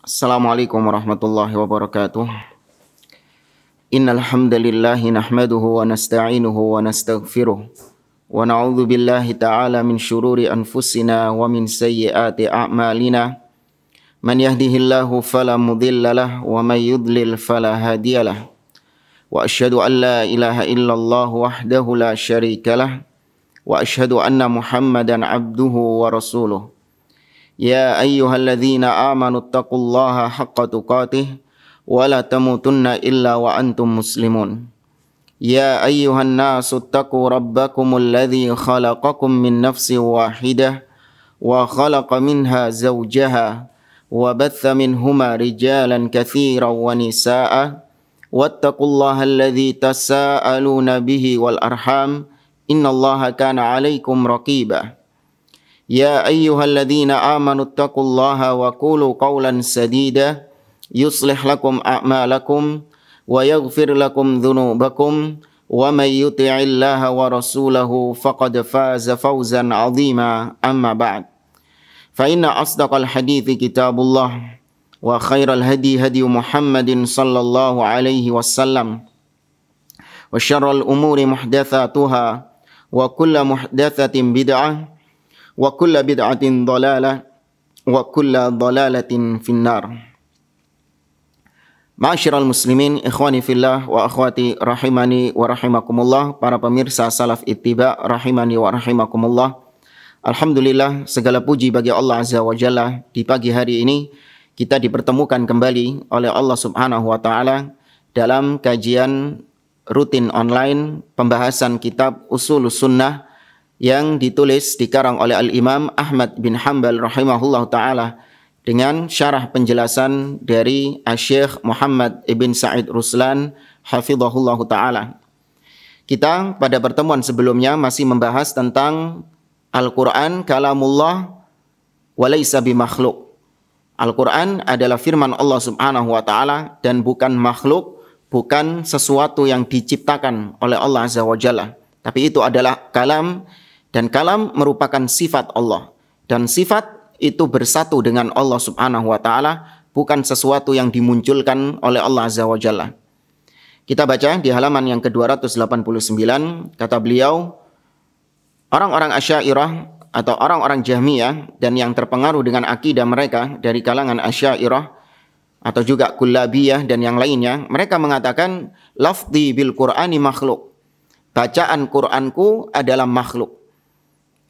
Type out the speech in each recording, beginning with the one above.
Assalamualaikum warahmatullahi wabarakatuh. Innal hamdalillah nahmaduhu wa nasta'inuhu wa nastaghfiruh wa na'udzu billahi ta'ala min syururi anfusina wa min sayyiati a'malina. Man yahdihillahu fala mudhillalah wa may yudlil fala hadiyalah. Wa asyhadu an la ilaha illallah wahdahu la syarikalah wa asyhadu anna Muhammadan abduhu wa rasuluh. Ya ayyuhalladzina amanu taqullaha haqqa tuqatih wa la tamutunna illa wa antum muslimun. Ya ayyuhan nasu taqu rabbakumul ladzi khalaqakum min nafsin wahidah wa khalaqa minha zawjaha wa batha minhuma rijalan katsiran wa nisaa'a wattaqullaha alladzi tasaaluna bihi wal arham innallaha kana 'alaikum raqiba. Ya ayyuhalladzina amanu taqullaha wa qulu qawlan sadida yuslih lakum a'malakum wa yaghfir lakum dhunubakum wa may yuti'illaha wa rasulahu faqad faza fawzan 'azima amma ba'd. Fa inna asdaqal hadithi kitabullah wa khairal hadi hadi Muhammadin sallallahu alaihi wasallam wa syarrul umuri muhdatsatuha wa kullu muhdatsatin bid'ah wa kullu bid'atin dhalalah wa kullu dhalalatin finnar. Ma'asyiral muslimin, ikhwani fillah wa akhwati rahimani wa rahimakumullah, para pemirsa Salaf Ittiba rahimani wa rahimakumullah. Alhamdulillah, segala puji bagi Allah Azza wa Jalla. Di pagi hari ini kita dipertemukan kembali oleh Allah Subhanahu wa taala dalam kajian rutin online pembahasan kitab Ushulus Sunnah yang ditulis dikarang oleh Al-Imam Ahmad bin Hanbal rahimahullah ta'ala dengan syarah penjelasan dari Asy-Syaikh Muhammad ibn Sa'id Ruslan hafizahullah ta'ala. Kita pada pertemuan sebelumnya masih membahas tentang Al-Quran kalamullah wa laysa bimakhluk. Al-Quran adalah firman Allah subhanahu wa ta'ala dan bukan makhluk, bukan sesuatu yang diciptakan oleh Allah azza wa jalla. Tapi itu adalah kalam. Dan kalam merupakan sifat Allah. Dan sifat itu bersatu dengan Allah subhanahu wa ta'ala, bukan sesuatu yang dimunculkan oleh Allah azza wa jalla. Kita baca di halaman yang ke-289, kata beliau, orang-orang Asy'ariyah atau orang-orang Jahmiyah dan yang terpengaruh dengan akidah mereka dari kalangan Asy'ariyah atau juga Kullabiyah dan yang lainnya, mereka mengatakan lafzi bil Qur'ani makhluk. Bacaan Qur'anku adalah makhluk.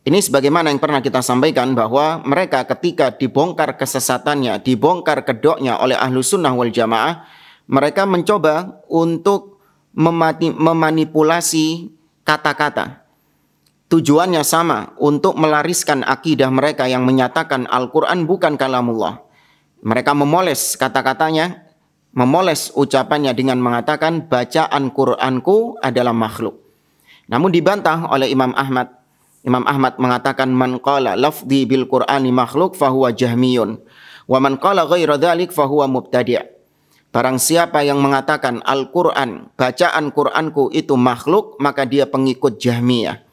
Ini sebagaimana yang pernah kita sampaikan bahwa mereka ketika dibongkar kesesatannya, dibongkar kedoknya oleh ahlu sunnah wal jamaah, mereka mencoba untuk memanipulasi kata-kata. Tujuannya sama, untuk melariskan akidah mereka yang menyatakan Al-Quran bukan kalamullah. Mereka memoles kata-katanya, memoles ucapannya dengan mengatakan bacaan Qur'anku adalah makhluk. Namun dibantah oleh Imam Ahmad. Imam Ahmad mengatakan man qala lafzi bil Qur'ani makhluk fahuwa jahmiyun wa man qala ghaira dzalik fahuwa mubtadi'. Barang siapa yang mengatakan Al-Qur'an, bacaan Qur'anku itu makhluk, maka dia pengikut Jahmiyah.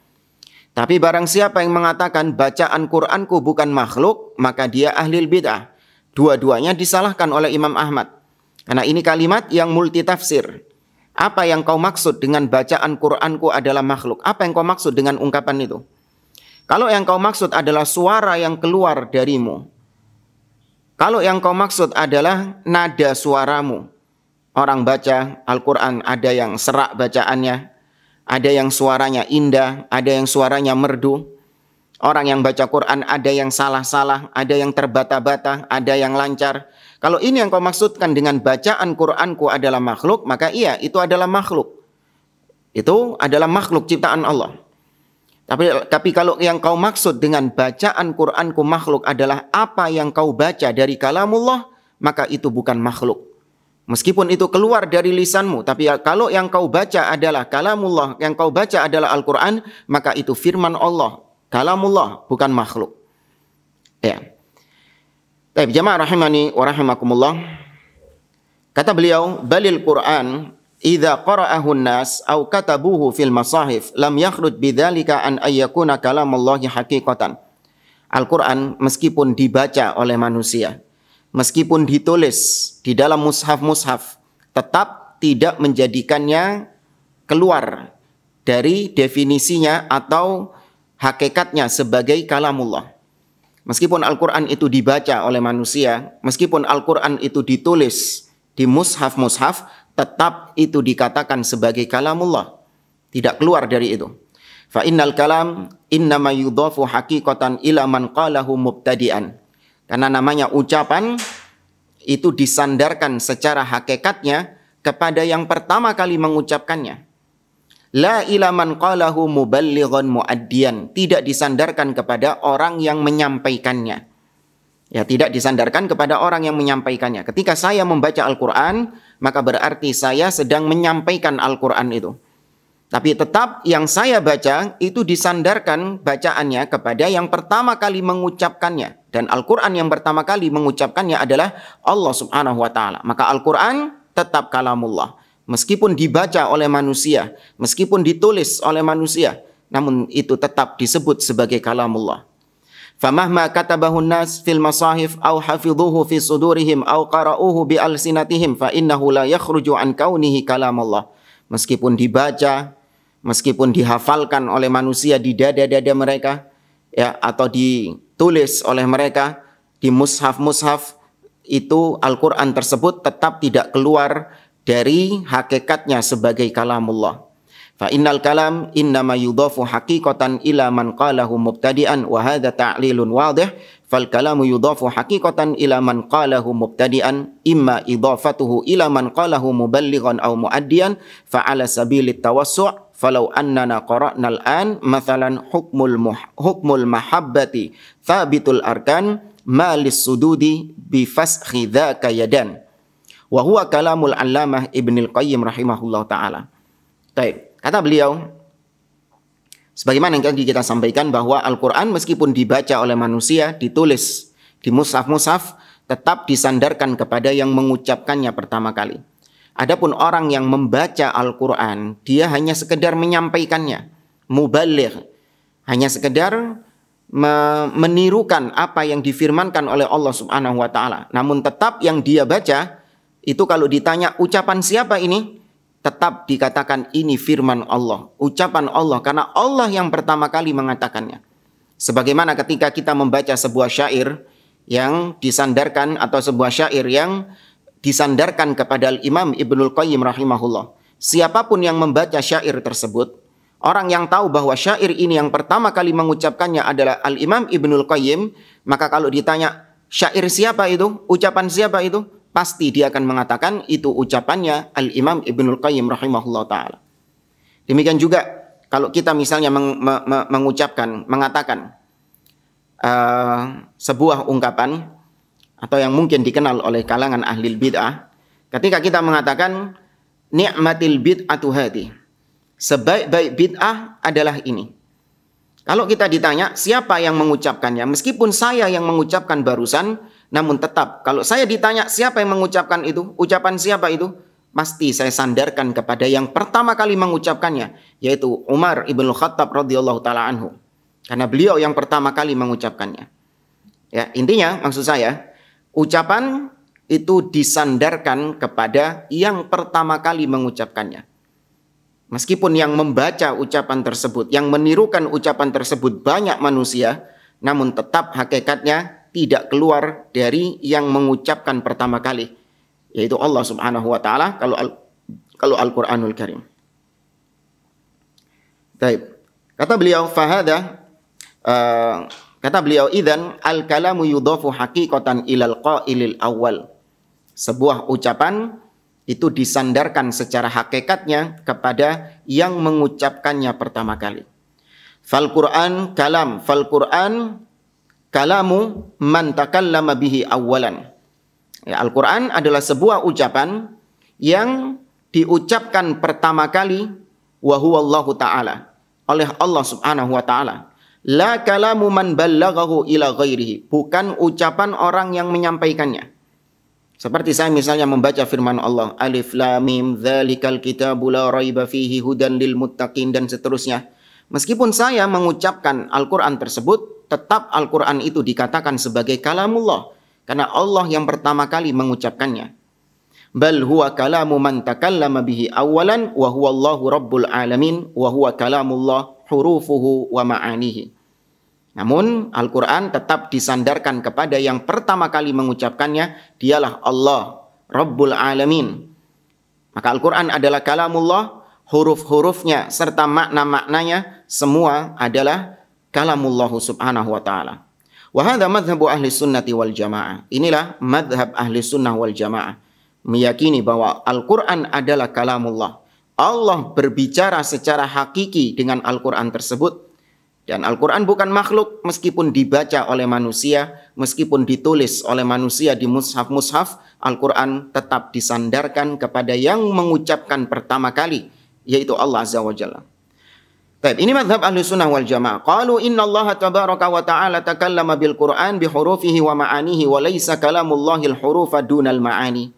Tapi barang siapa yang mengatakan bacaan Qur'anku bukan makhluk, maka dia ahlul bid'ah. Dua-duanya disalahkan oleh Imam Ahmad. Karena ini kalimat yang multitafsir. Apa yang kau maksud dengan bacaan Qur'anku adalah makhluk? Apa yang kau maksud dengan ungkapan itu? Kalau yang kau maksud adalah suara yang keluar darimu, kalau yang kau maksud adalah nada suaramu, orang baca Al-Quran ada yang serak bacaannya, ada yang suaranya indah, ada yang suaranya merdu. Orang yang baca Quran ada yang salah-salah, ada yang terbata-bata, ada yang lancar. Kalau ini yang kau maksudkan dengan bacaan Qur'anku adalah makhluk, maka iya, itu adalah makhluk. Itu adalah makhluk ciptaan Allah. Tapi kalau yang kau maksud dengan bacaan Qur'anku makhluk adalah apa yang kau baca dari kalamullah, maka itu bukan makhluk. Meskipun itu keluar dari lisanmu, tapi kalau yang kau baca adalah kalamullah, yang kau baca adalah Al-Quran, maka itu firman Allah, kalamullah, bukan makhluk. Ya. Baik, jamaah rahimani wa rahimakumullah. Kata beliau, balil Qur'an idza qara'ahu an-nas aw katabuhu fil masahif lam yakhruj bidzalika an kalam Allah haqiqatan. Al-Qur'an meskipun dibaca oleh manusia, meskipun ditulis di dalam mushaf-mushaf, tetap tidak menjadikannya keluar dari definisinya atau hakikatnya sebagai kalamullah. Meskipun Al-Quran itu dibaca oleh manusia, meskipun Al-Quran itu ditulis di mushaf-mushaf, tetap itu dikatakan sebagai kalamullah. Tidak keluar dari itu. Fa innal kalam innama yudhafu haqiqatan ila man qalahu mubtadi'an. Karena namanya ucapan itu disandarkan secara hakikatnya kepada yang pertama kali mengucapkannya. La ila man qalahu muballighan muaddiyan. Tidak disandarkan kepada orang yang menyampaikannya. Ya, tidak disandarkan kepada orang yang menyampaikannya. Ketika saya membaca Al-Quran, maka berarti saya sedang menyampaikan Al-Quran itu. Tapi tetap yang saya baca itu disandarkan bacaannya kepada yang pertama kali mengucapkannya. Dan Al-Quran yang pertama kali mengucapkannya adalah Allah Subhanahu wa ta'ala. Maka Al-Quran tetap kalamullah. Meskipun dibaca oleh manusia, meskipun ditulis oleh manusia, namun itu tetap disebut sebagai kalamullah. Famahma katabahu nas fil masahif au hafidhuhu fi sudurihim au qara'uhu bi alsinatihim fa innahu la yakhruju an kaunihi kalamullah. Meskipun dibaca, meskipun dihafalkan oleh manusia di dada-dada mereka, ya, atau ditulis oleh mereka di mushaf-mushaf, itu Al-Quran tersebut tetap tidak keluar dari hakikatnya sebagai kalamullah. Fa innal kalam innama yudhafu haqiqatan ila man qalahu mubtadi'an wa hadha ta'lilun wadih. Fal kalamu yudhafu haqiqatan ila man qalahu mubtadi'an imma idhafatuhu ila man qalahu muballighan aw muaddiyan fa ala sabilit tawassu'. Falau annana qara'na al-an mathalan hukmul mahabbati thabitul arkan ma lis-sududi bi fasxi dzaka yadan. Wa huwa kalamul allamah Ibnul Qayyim rahimahullah ta'ala. Baik, kata beliau, sebagaimana yang tadi kita sampaikan bahwa Al-Quran meskipun dibaca oleh manusia, ditulis di mushaf-mushaf, tetap disandarkan kepada yang mengucapkannya pertama kali. Adapun orang yang membaca Al-Quran, dia hanya sekedar menyampaikannya, muballigh, hanya sekedar menirukan apa yang difirmankan oleh Allah Subhanahu wa ta'ala. Namun tetap yang dia baca, itu kalau ditanya ucapan siapa ini, tetap dikatakan ini firman Allah, ucapan Allah, karena Allah yang pertama kali mengatakannya. Sebagaimana ketika kita membaca sebuah syair yang disandarkan atau sebuah syair yang disandarkan kepada Imam Ibnul Qayyim rahimahullah. Siapapun yang membaca syair tersebut, orang yang tahu bahwa syair ini yang pertama kali mengucapkannya adalah Al-Imam Ibnul Qayyim, maka kalau ditanya syair siapa itu, ucapan siapa itu, pasti dia akan mengatakan itu ucapannya Al-Imam Ibnul Qayyim rahimahullah ta'ala. Demikian juga kalau kita misalnya mengatakan sebuah ungkapan atau yang mungkin dikenal oleh kalangan ahli bid'ah, ketika kita mengatakan ni'matil bid'atu hadi, sebaik-baik bid'ah adalah ini. Kalau kita ditanya siapa yang mengucapkannya, meskipun saya yang mengucapkan barusan, namun tetap kalau saya ditanya siapa yang mengucapkan itu, ucapan siapa itu, pasti saya sandarkan kepada yang pertama kali mengucapkannya, yaitu Umar ibn Khattab radhiyallahu taala anhu, karena beliau yang pertama kali mengucapkannya. Ya, intinya maksud saya, ucapan itu disandarkan kepada yang pertama kali mengucapkannya. Meskipun yang membaca ucapan tersebut, yang menirukan ucapan tersebut banyak manusia, namun tetap hakikatnya tidak keluar dari yang mengucapkan pertama kali, yaitu Allah Subhanahu wa ta'ala kalau Al-Quranul Karim. Baik. Kata beliau, kata beliau, idzan al-kalamu yudhafu haqiqatan ilal qailil awal. Sebuah ucapan itu disandarkan secara hakikatnya kepada yang mengucapkannya pertama kali. Fal Qur'an kalam, fal Qur'an kalamu man takallama bihi awalan. Ya, Al-Quran adalah sebuah ucapan yang diucapkan pertama kali wa huwa Allahu ta'ala, oleh Allah Subhanahu wa ta'ala. La kalamu man ballaghahu ila ghairihi, bukan ucapan orang yang menyampaikannya. Seperti saya misalnya membaca firman Allah, Alif Lam Mim dzalikal kitabu la raiba fihi hudan lil muttaqin, dan seterusnya. Meskipun saya mengucapkan Al-Quran tersebut, tetap Al-Quran itu dikatakan sebagai kalamullah. karena Allah yang pertama kali mengucapkannya. Bal huwa kalamu man takallama bihi awalan wa huwa Allahu rabbul alamin wa huwa kalamullah hurufuhu wa ma'anihi. Namun Al-Quran tetap disandarkan kepada yang pertama kali mengucapkannya, dialah Allah Rabbul Alamin. Maka Al-Quran adalah kalamullah, huruf-hurufnya serta makna-maknanya semua adalah kalamullah subhanahu wa ta'ala. Wa hadha madhabu ahli sunnati wal jamaah. Inilah madhab ahli sunnah wal jamaah, meyakini bahwa Al-Quran adalah kalamullah. Allah berbicara secara hakiki dengan Al-Quran tersebut. Dan Al-Quran bukan makhluk, meskipun dibaca oleh manusia, meskipun ditulis oleh manusia di mushaf-mushaf, Al-Quran tetap disandarkan kepada yang mengucapkan pertama kali, yaitu Allah Azza wa Jalla. Baik, ini madhab ahli sunnah wal jamaah. Qalu inna Allah tabaraka wa ta'ala takallama bil Quran bihurufihi wa ma'anihi wa laysa kalamullahil hurufa dunal ma'ani.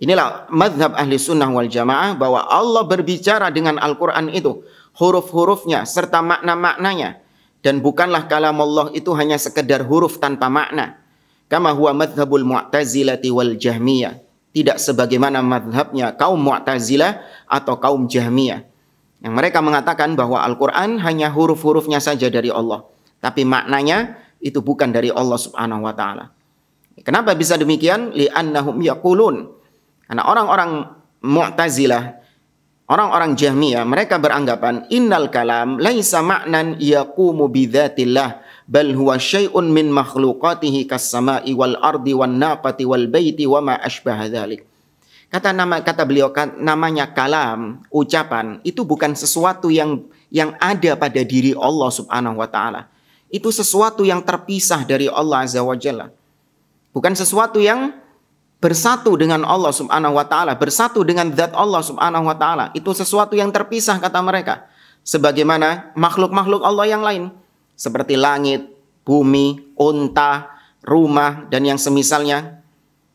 Inilah madhab ahli sunnah wal jamaah, bahwa Allah berbicara dengan Al-Quran itu, huruf-hurufnya serta makna-maknanya, dan bukanlah kalam Allah itu hanya sekedar huruf tanpa makna. Kama huwa madhabul mu'tazilati wal jahmiyah. Tidak sebagaimana madhabnya kaum Mu'tazilah atau kaum Jahmiyah, yang mereka mengatakan bahwa Al-Quran hanya huruf-hurufnya saja dari Allah, tapi maknanya itu bukan dari Allah subhanahu wa ta'ala. Kenapa bisa demikian? Li'annahum yaqulun. Karena orang-orang Mu'tazilah, orang-orang Jahmiyah, mereka beranggapan innal kalam laisa ma'nan yaqumu bidzatillah bal huwa syai'un min makhluqatihi kas-sama'i wal ardi wan naqati wal baiti wa ma asbaha dzalik. Kata beliau, namanya kalam, ucapan, itu bukan sesuatu yang ada pada diri Allah subhanahu wa ta'ala. Itu sesuatu yang terpisah dari Allah azza wa jalla. Bukan sesuatu yang bersatu dengan Allah subhanahu wa ta'ala, bersatu dengan zat Allah subhanahu wa ta'ala. Itu sesuatu yang terpisah, kata mereka. Sebagaimana makhluk-makhluk Allah yang lain, seperti langit, bumi, unta, rumah, dan yang semisalnya.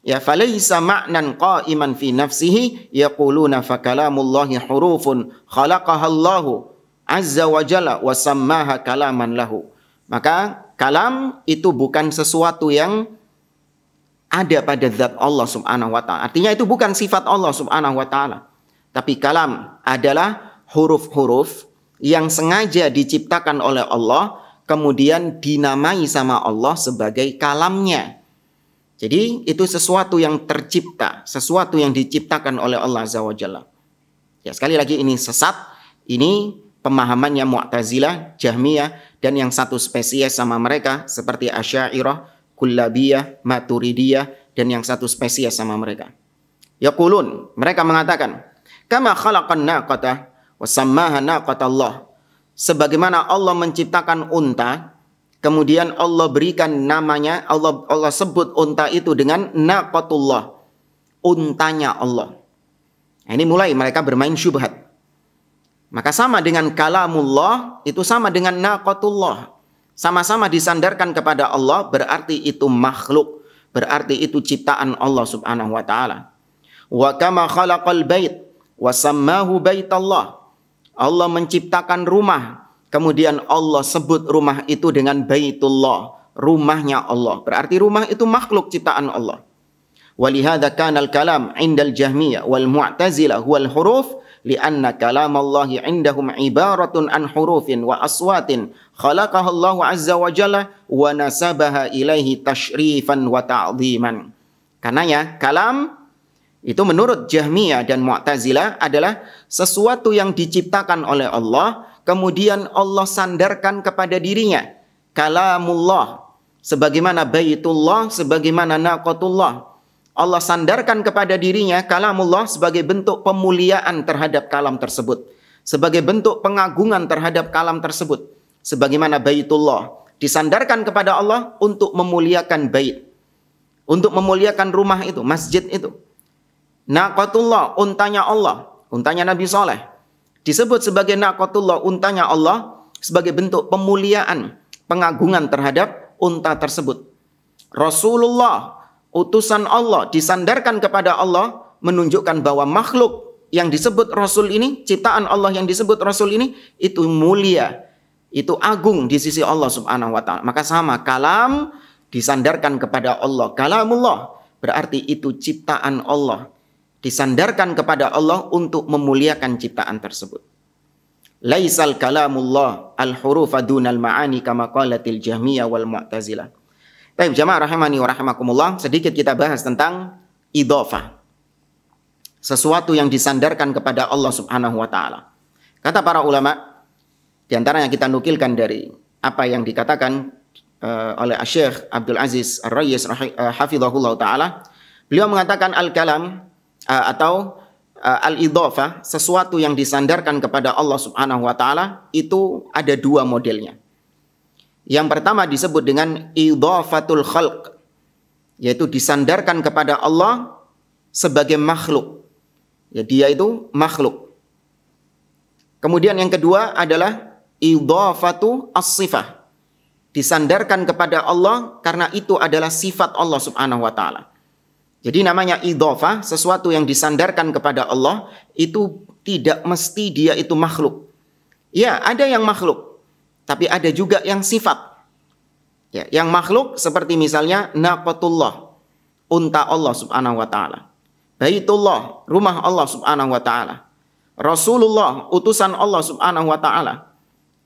Ya, falaysa ma'nan qa'iman fi nafsihi yaquluna fa kalamullahi hurufun khalaqahallahu azza wa jalla wa sammaha kalaman lahu. Maka kalam itu bukan sesuatu yang ada pada zat Allah subhanahu wa ta'ala. Artinya itu bukan sifat Allah subhanahu wa ta'ala. Tapi kalam adalah huruf-huruf yang sengaja diciptakan oleh Allah, kemudian dinamai sama Allah sebagai kalamnya. Jadi itu sesuatu yang tercipta, sesuatu yang diciptakan oleh Allah azza wa jalla. Ya, sekali lagi ini sesat. Ini pemahamannya Mu'tazilah, Jahmiyah, dan yang satu spesies sama mereka seperti Asy'ariyah, Kullabiyah, Maturidiyah, dan yang satu spesies sama mereka. Yaqulun, mereka mengatakan, kama khalaqan naqata wa sammaha naqatallah. Sebagaimana Allah menciptakan unta, kemudian Allah berikan namanya, Allah sebut unta itu dengan naqatullah, untanya Allah. Nah, ini mulai mereka bermain syubhat. Maka sama dengan kalamullah, itu sama dengan naqatullah. Sama-sama disandarkan kepada Allah, berarti itu makhluk, berarti itu ciptaan Allah subhanahu wa ta'ala. Wa kama khalaqal bait wa sammahu baitallah. Allah menciptakan rumah, kemudian Allah sebut rumah itu dengan baitullah, rumahnya Allah. Berarti rumah itu makhluk ciptaan Allah. Walihada kana al-kalam 'inda al-Jahmiyah wal Mu'tazilah huwal huruf li'anna kalamallahi 'indahum ibaratun an hurufin wa aswatin khalaqaha Allah azza wa jalla wa nasabaha ilaihi tashrifan wa ta'dhiman. Karenanya kalam itu menurut Jahmiyah dan Mu'tazilah adalah sesuatu yang diciptakan oleh Allah, kemudian Allah sandarkan kepada dirinya. Kalamullah, sebagaimana baitullah, sebagaimana naqatullah. Allah sandarkan kepada dirinya kalamullah sebagai bentuk pemuliaan terhadap kalam tersebut, sebagai bentuk pengagungan terhadap kalam tersebut. Sebagaimana baitullah disandarkan kepada Allah untuk memuliakan bait, untuk memuliakan rumah itu, masjid itu. Naqatullah, untanya Allah, untanya Nabi Saleh, disebut sebagai naqatullah, untanya Allah, sebagai bentuk pemuliaan, pengagungan terhadap unta tersebut. Rasulullah, utusan Allah, disandarkan kepada Allah, menunjukkan bahwa makhluk yang disebut Rasul ini, ciptaan Allah yang disebut Rasul ini, itu mulia, itu agung di sisi Allah subhanahu wa ta'ala. Maka sama, kalam disandarkan kepada Allah. Kalamullah berarti itu ciptaan Allah, disandarkan kepada Allah untuk memuliakan ciptaan tersebut. Laisal kalamullah al-hurufa dunal ma'ani kama qalatil Jahmiyah wal Mu'tazilah. Baik, jamaah rahimani wa rahimakumullah, sedikit kita bahas tentang idhofah. Sesuatu yang disandarkan kepada Allah Subhanahu wa taala. Kata para ulama, di antaranya kita nukilkan dari apa yang dikatakan oleh Syekh Abdul Aziz Ar-Rayyis hafizahullah taala. Beliau mengatakan al-kalam atau al-idhofah, sesuatu yang disandarkan kepada Allah Subhanahu wa taala, itu ada dua modelnya. Yang pertama disebut dengan idhofatul khalq, yaitu disandarkan kepada Allah sebagai makhluk. Ya, dia itu makhluk. Kemudian yang kedua adalah idhofatu as-sifah, disandarkan kepada Allah karena itu adalah sifat Allah Subhanahu wa taala. Jadi namanya idhofah, sesuatu yang disandarkan kepada Allah, itu tidak mesti dia itu makhluk. Ya, ada yang makhluk, tapi ada juga yang sifat. Ya, yang makhluk seperti misalnya naqatullah, unta Allah Subhanahu wa taala. Baitullah, rumah Allah Subhanahu wa taala. Rasulullah, utusan Allah Subhanahu wa taala.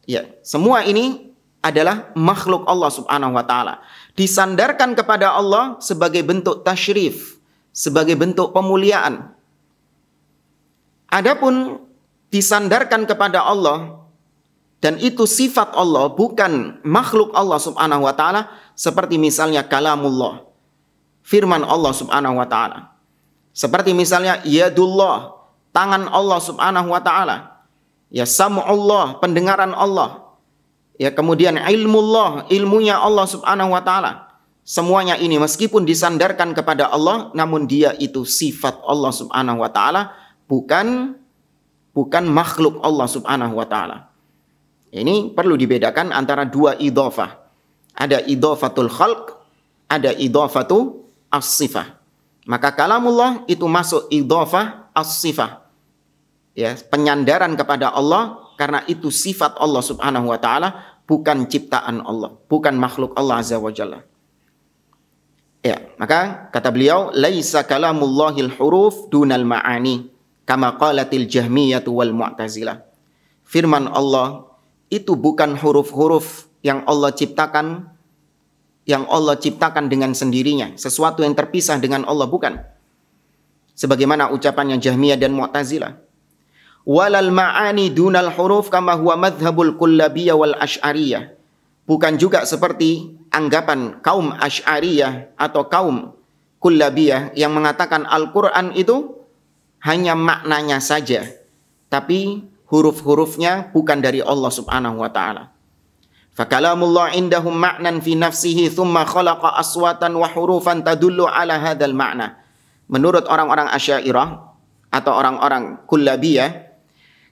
Ya, semua ini adalah makhluk Allah Subhanahu wa taala. Disandarkan kepada Allah sebagai bentuk tasyrif, sebagai bentuk pemuliaan. Adapun disandarkan kepada Allah dan itu sifat Allah, bukan makhluk Allah Subhanahu wa taala, seperti misalnya kalamullah, firman Allah Subhanahu wa taala. Seperti misalnya yadullah, tangan Allah Subhanahu wa taala. Ya, sam'ullah, pendengaran Allah. Ya, kemudian ilmullah, ilmunya Allah Subhanahu wa taala. Semuanya ini meskipun disandarkan kepada Allah, namun dia itu sifat Allah Subhanahu wa taala, bukan makhluk Allah Subhanahu wa taala. Ini perlu dibedakan antara dua idhofah. Ada idhofatul khalq, ada idhofatu as-sifah. Maka kalamullah itu masuk idhofah as-sifah. Ya, penyandaran kepada Allah karena itu sifat Allah Subhanahu wa taala, bukan ciptaan Allah, bukan makhluk Allah Azza wa Jalla. Ya, maka kata beliau, laisa kalamullahil huruf dunal ma'ani kama qalatil Jahmiyah wal Mu'tazilah. Firman Allah itu bukan huruf-huruf yang Allah ciptakan dengan sendirinya, sesuatu yang terpisah dengan Allah, bukan. Sebagaimana ucapannya Jahmiyah dan Mu'tazilah. Walal ma'ani dunal huruf kama huwa madhhabul kullabiyah wal asy'ariyah. Bukan juga seperti anggapan kaum asy'ariyah atau kaum kullabiyah yang mengatakan Al-Quran itu hanya maknanya saja, tapi huruf-hurufnya bukan dari Allah Subhanahu wa ta'ala. Fakalamullah indahum ma'nan fi nafsihi thumma khalaqa aswatan wa hurufan tadullu ala hadzal ma'na. Menurut orang-orang Asy'ariyah atau orang-orang kullabiyah,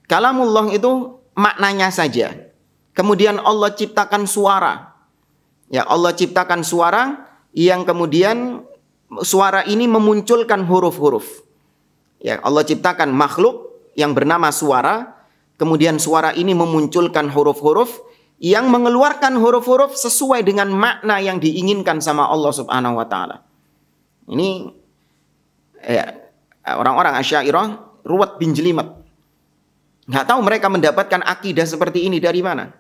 kalamullah itu maknanya saja. Kemudian Allah ciptakan suara. Ya, Allah ciptakan suara yang kemudian suara ini memunculkan huruf-huruf. Ya, Allah ciptakan makhluk yang bernama suara, kemudian suara ini memunculkan huruf-huruf yang mengeluarkan huruf-huruf sesuai dengan makna yang diinginkan sama Allah Subhanahu wa taala. Ini ya, orang-orang Asy'ariyah ruwet bin jelimet. Nggak tahu mereka mendapatkan akidah seperti ini dari mana.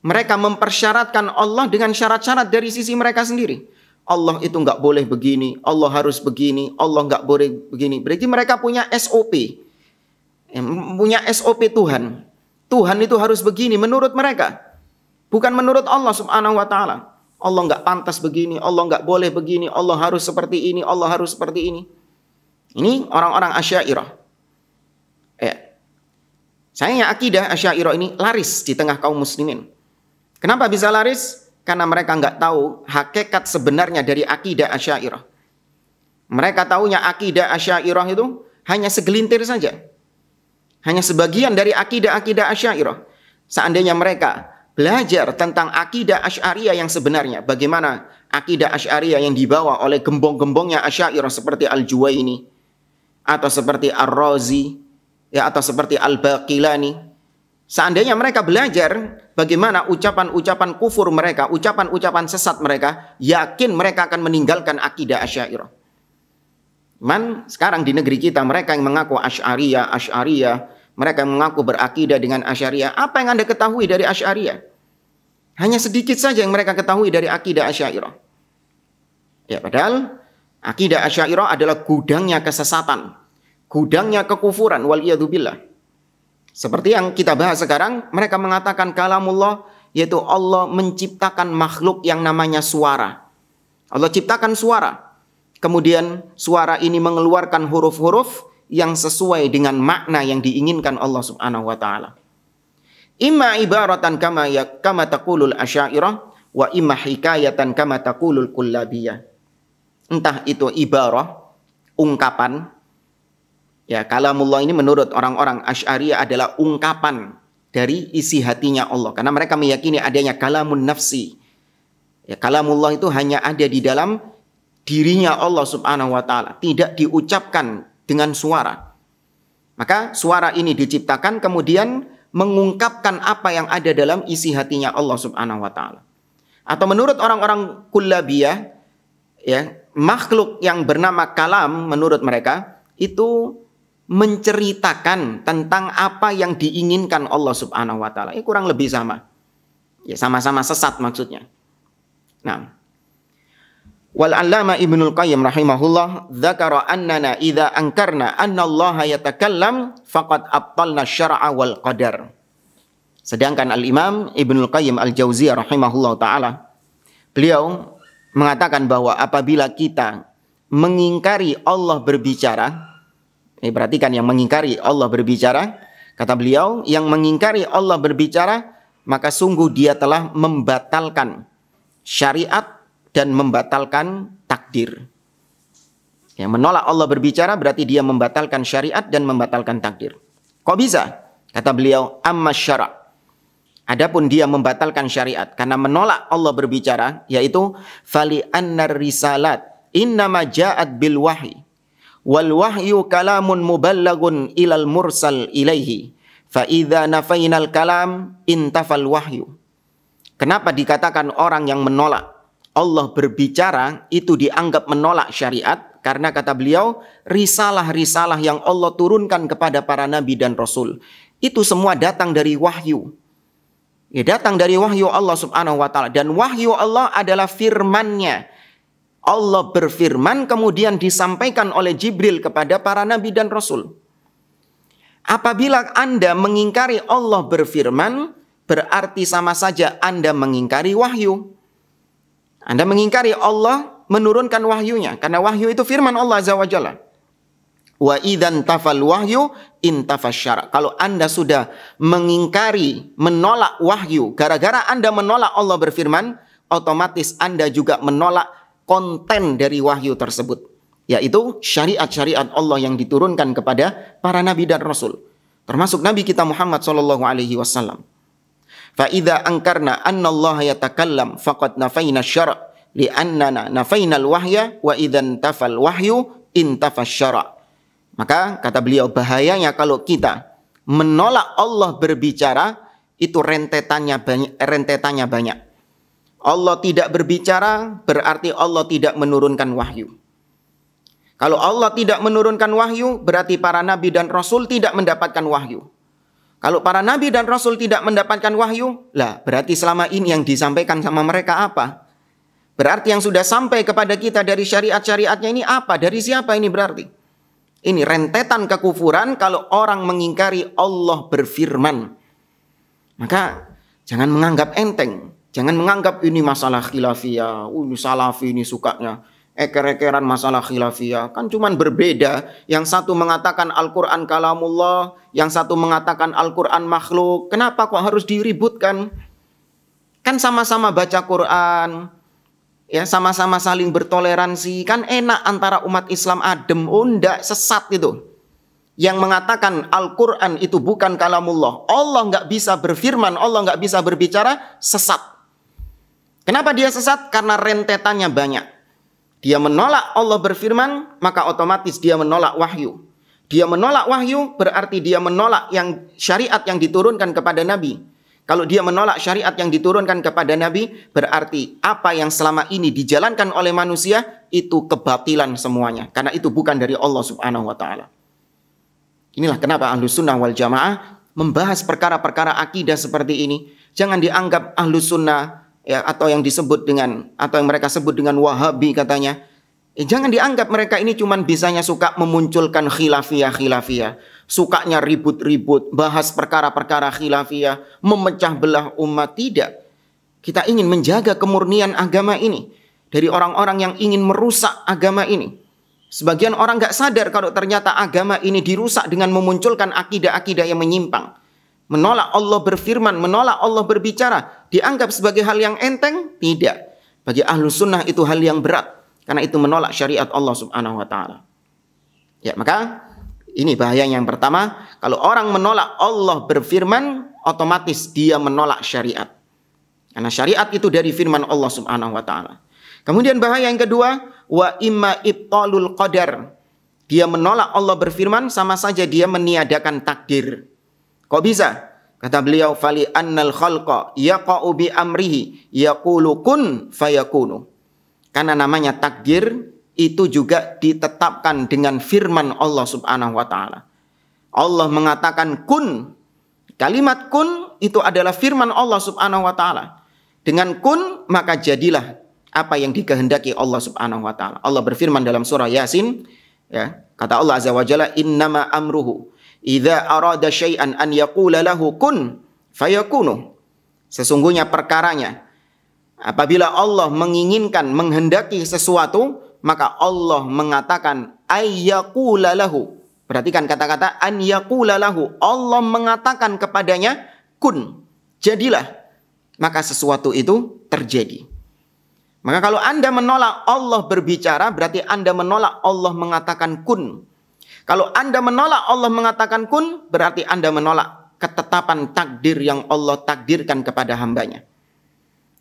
Mereka mempersyaratkan Allah dengan syarat-syarat dari sisi mereka sendiri. Allah itu nggak boleh begini, Allah harus begini, Allah nggak boleh begini. Berarti mereka punya SOP. Punya SOP Tuhan. Tuhan itu harus begini menurut mereka. Bukan menurut Allah Subhanahu wa ta'ala. Allah nggak pantas begini, Allah nggak boleh begini, Allah harus seperti ini, Allah harus seperti ini. Ini orang-orang Asy'ariyah. Sayangnya akidah Asy'ariyah ini laris di tengah kaum muslimin. Kenapa bisa laris? Karena mereka nggak tahu hakikat sebenarnya dari akidah Asy'ariyah. Mereka tahunya akidah Asy'ariyah itu hanya segelintir saja. Hanya sebagian dari akidah-akidah Asy'ariyah. Seandainya mereka belajar tentang akidah Asy'ariyah yang sebenarnya, bagaimana akidah Asy'ariyah yang dibawa oleh gembong-gembongnya Asy'ariyah seperti Al-Juwaini atau seperti Ar-Razi, ya, atau seperti Al-Baqilani, Seandainya mereka belajar bagaimana ucapan-ucapan kufur mereka, ucapan-ucapan sesat mereka, yakin mereka akan meninggalkan akidah Asy'ariyah. Sekarang di negeri kita mereka yang mengaku Asy'ariyah, mereka yang mengaku berakidah dengan Asy'ariyah, apa yang Anda ketahui dari Asy'ariyah? Hanya sedikit saja yang mereka ketahui dari akidah Asy'ariyah. Ya, padahal akidah Asy'ariyah adalah gudangnya kesesatan, gudangnya kekufuran, waliyadzubillah. Seperti yang kita bahas sekarang, mereka mengatakan kalamullah, yaitu Allah menciptakan makhluk yang namanya suara. Allah ciptakan suara. Kemudian suara ini mengeluarkan huruf-huruf yang sesuai dengan makna yang diinginkan Allah Subhanahu wa taala. Imma ibaratan kama taqulul Asy'ariyah wa imma hikayatan kama taqulul Kullabiyah. Entah itu ibarah, ungkapan. Ya, kalamullah ini menurut orang-orang Asy'ariyah adalah ungkapan dari isi hatinya Allah. Karena mereka meyakini adanya kalamun nafsi. Ya, kalamullah itu hanya ada di dalam dirinya Allah Subhanahu wa taala, tidak diucapkan dengan suara. Maka suara ini diciptakan kemudian mengungkapkan apa yang ada dalam isi hatinya Allah Subhanahu wa taala. Atau menurut orang-orang Kullabiyah, ya, makhluk yang bernama kalam menurut mereka itu menceritakan tentang apa yang diinginkan Allah Subhanahu wa taala. Ini kurang lebih sama. Ya, sama-sama sesat maksudnya. Nah, wal 'allama Ibnul Qayyim rahimahullah dzakara annana idza ankarna anna Allah yatakallam faqad abtalna syar'a wal qadar. Sedangkan Al-Imam Ibnul Qayyim Al-Jauziyah rahimahullah taala, beliau mengatakan bahwa apabila kita mengingkari Allah berbicara, ini perhatikan, yang mengingkari Allah berbicara, kata beliau, yang mengingkari Allah berbicara, maka sungguh dia telah membatalkan syariat dan membatalkan takdir. Yang menolak Allah berbicara berarti dia membatalkan syariat dan membatalkan takdir. Kok bisa? Kata beliau, amma syara'. Adapun dia membatalkan syariat karena menolak Allah berbicara, yaitu fali annar risalat innama ja'at bil wahyi. Wal wahyu kalamun muballagun ilal mursal ilaihi. Fa idza nafainal kalam intafal wahyu. Kenapa dikatakan orang yang menolak Allah berbicara itu dianggap menolak syariat? Karena kata beliau, risalah-risalah yang Allah turunkan kepada para nabi dan rasul itu semua datang dari wahyu. Ya, datang dari wahyu Allah Subhanahu wa taala, dan wahyu Allah adalah firman-Nya. Allah berfirman kemudian disampaikan oleh Jibril kepada para nabi dan rasul. Apabila Anda mengingkari Allah berfirman, berarti sama saja Anda mengingkari wahyu. Anda mengingkari Allah menurunkan wahyunya, karena wahyu itu firman Allah Azza wa Jalla. Wa idzan tafal wahyu intafas syara'. Kalau Anda sudah mengingkari, menolak wahyu, gara-gara Anda menolak Allah berfirman, otomatis Anda juga menolak konten dari wahyu tersebut, yaitu syariat-syariat Allah yang diturunkan kepada para nabi dan rasul, termasuk nabi kita Muhammad sallallahu alaihi wasallam. Fa idza ankarna anna Allah yatakallam faqad nafaina syara' li annana nafaina al-wahya wa idzan tafal wahyu intafa syara'. Maka kata beliau, bahayanya kalau kita menolak Allah berbicara itu rentetannya banyak. Allah tidak berbicara berarti Allah tidak menurunkan wahyu. Kalau Allah tidak menurunkan wahyu berarti para nabi dan rasul tidak mendapatkan wahyu. Kalau para nabi dan rasul tidak mendapatkan wahyu, lah berarti selama ini yang disampaikan sama mereka apa? Berarti yang sudah sampai kepada kita dari syariat-syariatnya ini apa? Dari siapa ini berarti? Ini rentetan kekufuran kalau orang mengingkari Allah berfirman. Maka jangan menganggap enteng. Jangan menganggap ini masalah khilafiyah, ini salafi ini sukanya eker-ekeran masalah khilafiyah. Kan cuman berbeda. Yang satu mengatakan Al-Quran kalamullah, yang satu mengatakan Al-Quran makhluk. Kenapa kok harus diributkan? Kan sama-sama baca Quran, ya, sama-sama saling bertoleransi. Kan enak antara umat Islam adem. Oh enggak, sesat itu. Yang mengatakan Al-Quran itu bukan kalamullah, Allah nggak bisa berfirman, Allah nggak bisa berbicara, sesat. Kenapa dia sesat? Karena rentetannya banyak. Dia menolak Allah berfirman, maka otomatis dia menolak wahyu. Dia menolak wahyu berarti dia menolak yang syariat yang diturunkan kepada Nabi. Kalau dia menolak syariat yang diturunkan kepada Nabi, berarti apa yang selama ini dijalankan oleh manusia itu kebatilan semuanya. Karena itu bukan dari Allah Subhanahu wa taala. Inilah kenapa Ahlus Sunnah wal Jamaah membahas perkara-perkara akidah seperti ini. Jangan dianggap Ahlus Sunnah ya, atau yang disebut dengan atau yang mereka sebut dengan Wahabi katanya. Jangan dianggap mereka ini cuma bisanya suka memunculkan khilafiyah. Sukanya ribut-ribut, bahas perkara-perkara khilafiyah, memecah belah umat. Tidak. Kita ingin menjaga kemurnian agama ini dari orang-orang yang ingin merusak agama ini. Sebagian orang gak sadar kalau ternyata agama ini dirusak dengan memunculkan akidah-akidah yang menyimpang. Menolak Allah berfirman, menolak Allah berbicara. Dianggap sebagai hal yang enteng? Tidak. Bagi Ahlus Sunnah itu hal yang berat. Karena itu menolak syariat Allah Subhanahu wa taala. Ya, maka ini bahaya yang pertama, kalau orang menolak Allah berfirman, otomatis dia menolak syariat. Karena syariat itu dari firman Allah Subhanahu wa taala. Kemudian bahaya yang kedua, wa imma ibtalul qadar. Dia menolak Allah berfirman sama saja dia meniadakan takdir. Kok bisa? Kata beliau, fali annal khalqa yaqa'u bi amrihi yaqulu kun fayakunu. Karena namanya takdir itu juga ditetapkan dengan firman Allah Subhanahu wa taala. Allah mengatakan kun. Kalimat kun itu adalah firman Allah Subhanahu wa taala. Dengan kun maka jadilah apa yang dikehendaki Allah Subhanahu wa taala. Allah berfirman dalam surah Yasin, ya, kata Allah Azza wa Jalla, innama amruhu idza arada syai'an an yaqula lahu kun fayakunu. Sesungguhnya perkaranya apabila Allah menginginkan, menghendaki sesuatu, maka Allah mengatakan ayyaqula lahu. Perhatikan kata-kata an yaqula lahu. Allah mengatakan kepadanya kun. Jadilah. Maka sesuatu itu terjadi. Maka kalau Anda menolak Allah berbicara, berarti Anda menolak Allah mengatakan kun. Kalau Anda menolak Allah mengatakan kun, berarti Anda menolak ketetapan takdir yang Allah takdirkan kepada hambanya.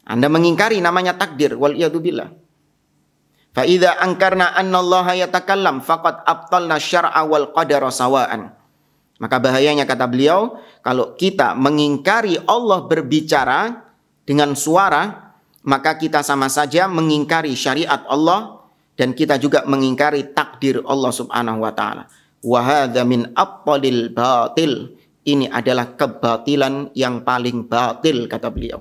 Anda mengingkari namanya takdir, wal iyadu billah. Fa idza ankarna anna Allah yatakallam faqad abtalna syar'a wal qadara sawaan. Maka bahayanya kata beliau, kalau kita mengingkari Allah berbicara dengan suara, maka kita sama saja mengingkari syariat Allah dan kita juga mengingkari takdir Allah Subhanahu wa taala. Wa hadza min abtalil batil. Ini adalah kebatilan yang paling batil kata beliau.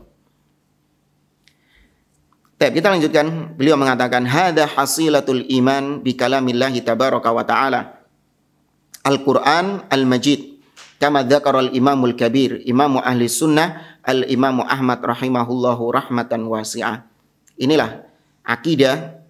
Kita lanjutkan. Beliau mengatakan hadza hasilatul iman bi kalamillahi tabaraka wa taala. Al-Qur'an Al-Majid. Kama dzakara al-Imamul Kabir, Imam Ahli Sunnah Al-Imam Ahmad rahimahullahu rahmatan wasi'ah. Inilah akidah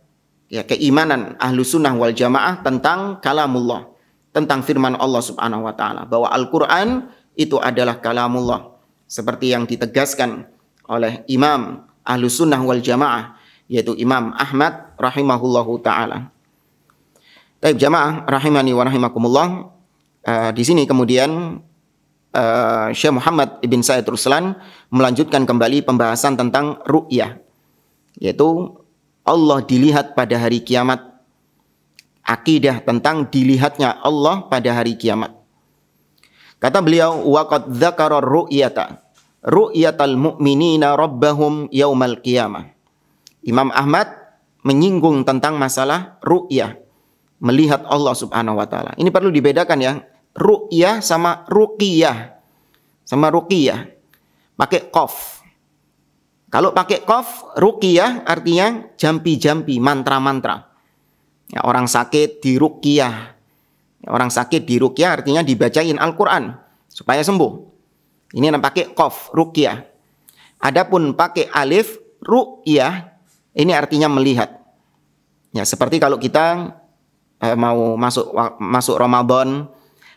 ya keimanan Ahlu Sunnah wal Jamaah tentang kalamullah, tentang firman Allah Subhanahu wa taala, bahwa Al-Qur'an itu adalah kalamullah seperti yang ditegaskan oleh Imam Ahlus Sunnah wal Jamaah, yaitu Imam Ahmad rahimahullahu ta'ala. Baik jamaah rahimani wa rahimakumullah. Di sini kemudian Syekh Muhammad ibn Said Ruslan melanjutkan kembali pembahasan tentang ru'yah, yaitu Allah dilihat pada hari kiamat. Akidah tentang dilihatnya Allah pada hari kiamat. Kata beliau, waqad dzakara ru'yata ru'yatal mu'minina rabbahum yaumal qiyamah. Imam Ahmad menyinggung tentang masalah ru'yah, melihat Allah Subhanahu wa taala. Ini perlu dibedakan ya, ru'yah sama ruqiyah. Sama ruqiyah pakai qaf. Kalau pakai qaf, ruqiyah artinya jampi-jampi, mantra-mantra. Ya, orang sakit diruqyah. Ya, orang sakit diruqyah artinya dibacain Al-Qur'an supaya sembuh. Ini yang pakai qaf, ruqyah. Adapun pakai alif, ru'yah, ini artinya melihat. Ya, seperti kalau kita mau masuk Ramadan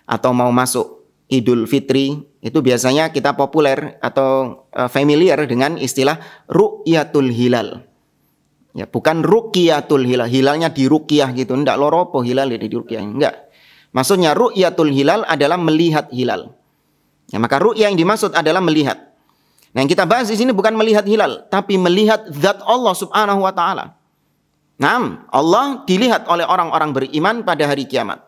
atau mau masuk Idul Fitri, itu biasanya kita populer atau familiar dengan istilah ru'yatul hilal. Ya, bukan ruqyatul hilal. Hilalnya di ruqyah gitu, enggak loropo hilal di ruqyah, enggak. Maksudnya ru'yatul hilal adalah melihat hilal. Ya, maka ru'yah yang dimaksud adalah melihat. Nah, yang kita bahas di sini bukan melihat hilal, tapi melihat zat Allah Subhanahu wa taala. Naam, Allah dilihat oleh orang-orang beriman pada hari kiamat.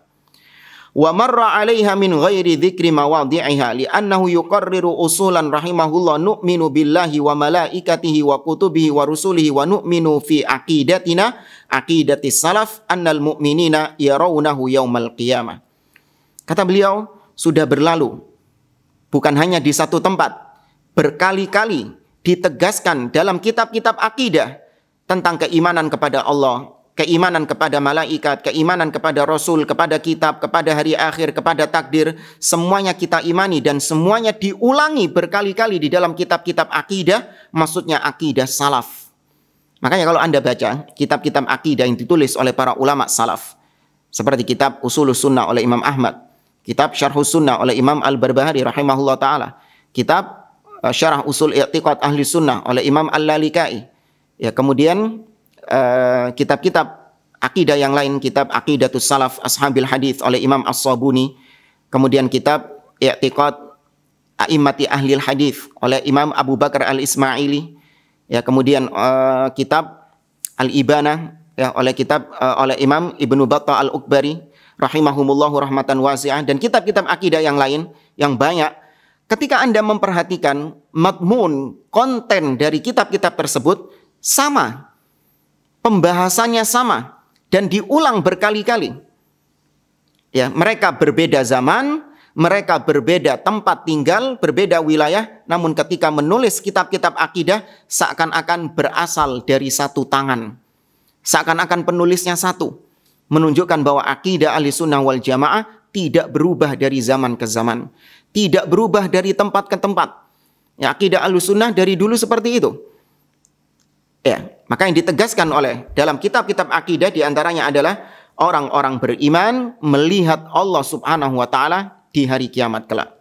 wa marra 'alaiha min ghairi dzikri mawadhi'iha li'annahu yuqarriru usulan rahimahullah nu'minu billahi wa malaikatihi wa kutubihi wa rusulihi wa nu'minu fi aqidatina aqidatis salaf annal mu'minina yarawnahu yaumal qiyamah. Kata beliau, sudah berlalu bukan hanya di satu tempat, berkali-kali ditegaskan dalam kitab-kitab akidah tentang keimanan kepada Allah, keimanan kepada malaikat, keimanan kepada Rasul, kepada kitab, kepada hari akhir, kepada takdir. Semuanya kita imani dan semuanya diulangi berkali-kali di dalam kitab-kitab akidah, maksudnya akidah salaf. Makanya kalau Anda baca kitab-kitab akidah yang ditulis oleh para ulama salaf, seperti kitab Usulus Sunnah oleh Imam Ahmad, kitab Syarhus Sunnah oleh Imam Al-Barbahari rahimahullah ta'ala, kitab Syarah Usul I'tiqad Ahli Sunnah oleh Imam Al-Lalikai, ya, kemudian kitab-kitab akidah yang lain, kitab Aqidatus Salaf Ashabil Hadith oleh Imam As-Sabuni, kemudian kitab I'tiqad A'immati Ahlil Hadith oleh Imam Abu Bakar Al-Ismaili, ya, kemudian kitab Al-Ibana, ya, oleh Imam Ibnu Battah Al-Ukbari rahimahumullahu rahmatan wasi'ah, dan kitab-kitab akidah yang lain yang banyak. Ketika Anda memperhatikan madmun, konten dari kitab-kitab tersebut sama, pembahasannya sama dan diulang berkali-kali. Ya, mereka berbeda zaman, mereka berbeda tempat tinggal, berbeda wilayah, namun ketika menulis kitab-kitab akidah seakan-akan berasal dari satu tangan. Seakan-akan penulisnya satu, menunjukkan bahwa akidah Ahlussunnah wal Jamaah tidak berubah dari zaman ke zaman, tidak berubah dari tempat ke tempat. Ya, akidah Ahlussunnah dari dulu seperti itu. Ya, maka yang ditegaskan oleh dalam kitab-kitab akidah diantaranya adalah orang-orang beriman melihat Allah Subhanahu wa taala di hari kiamat kelak.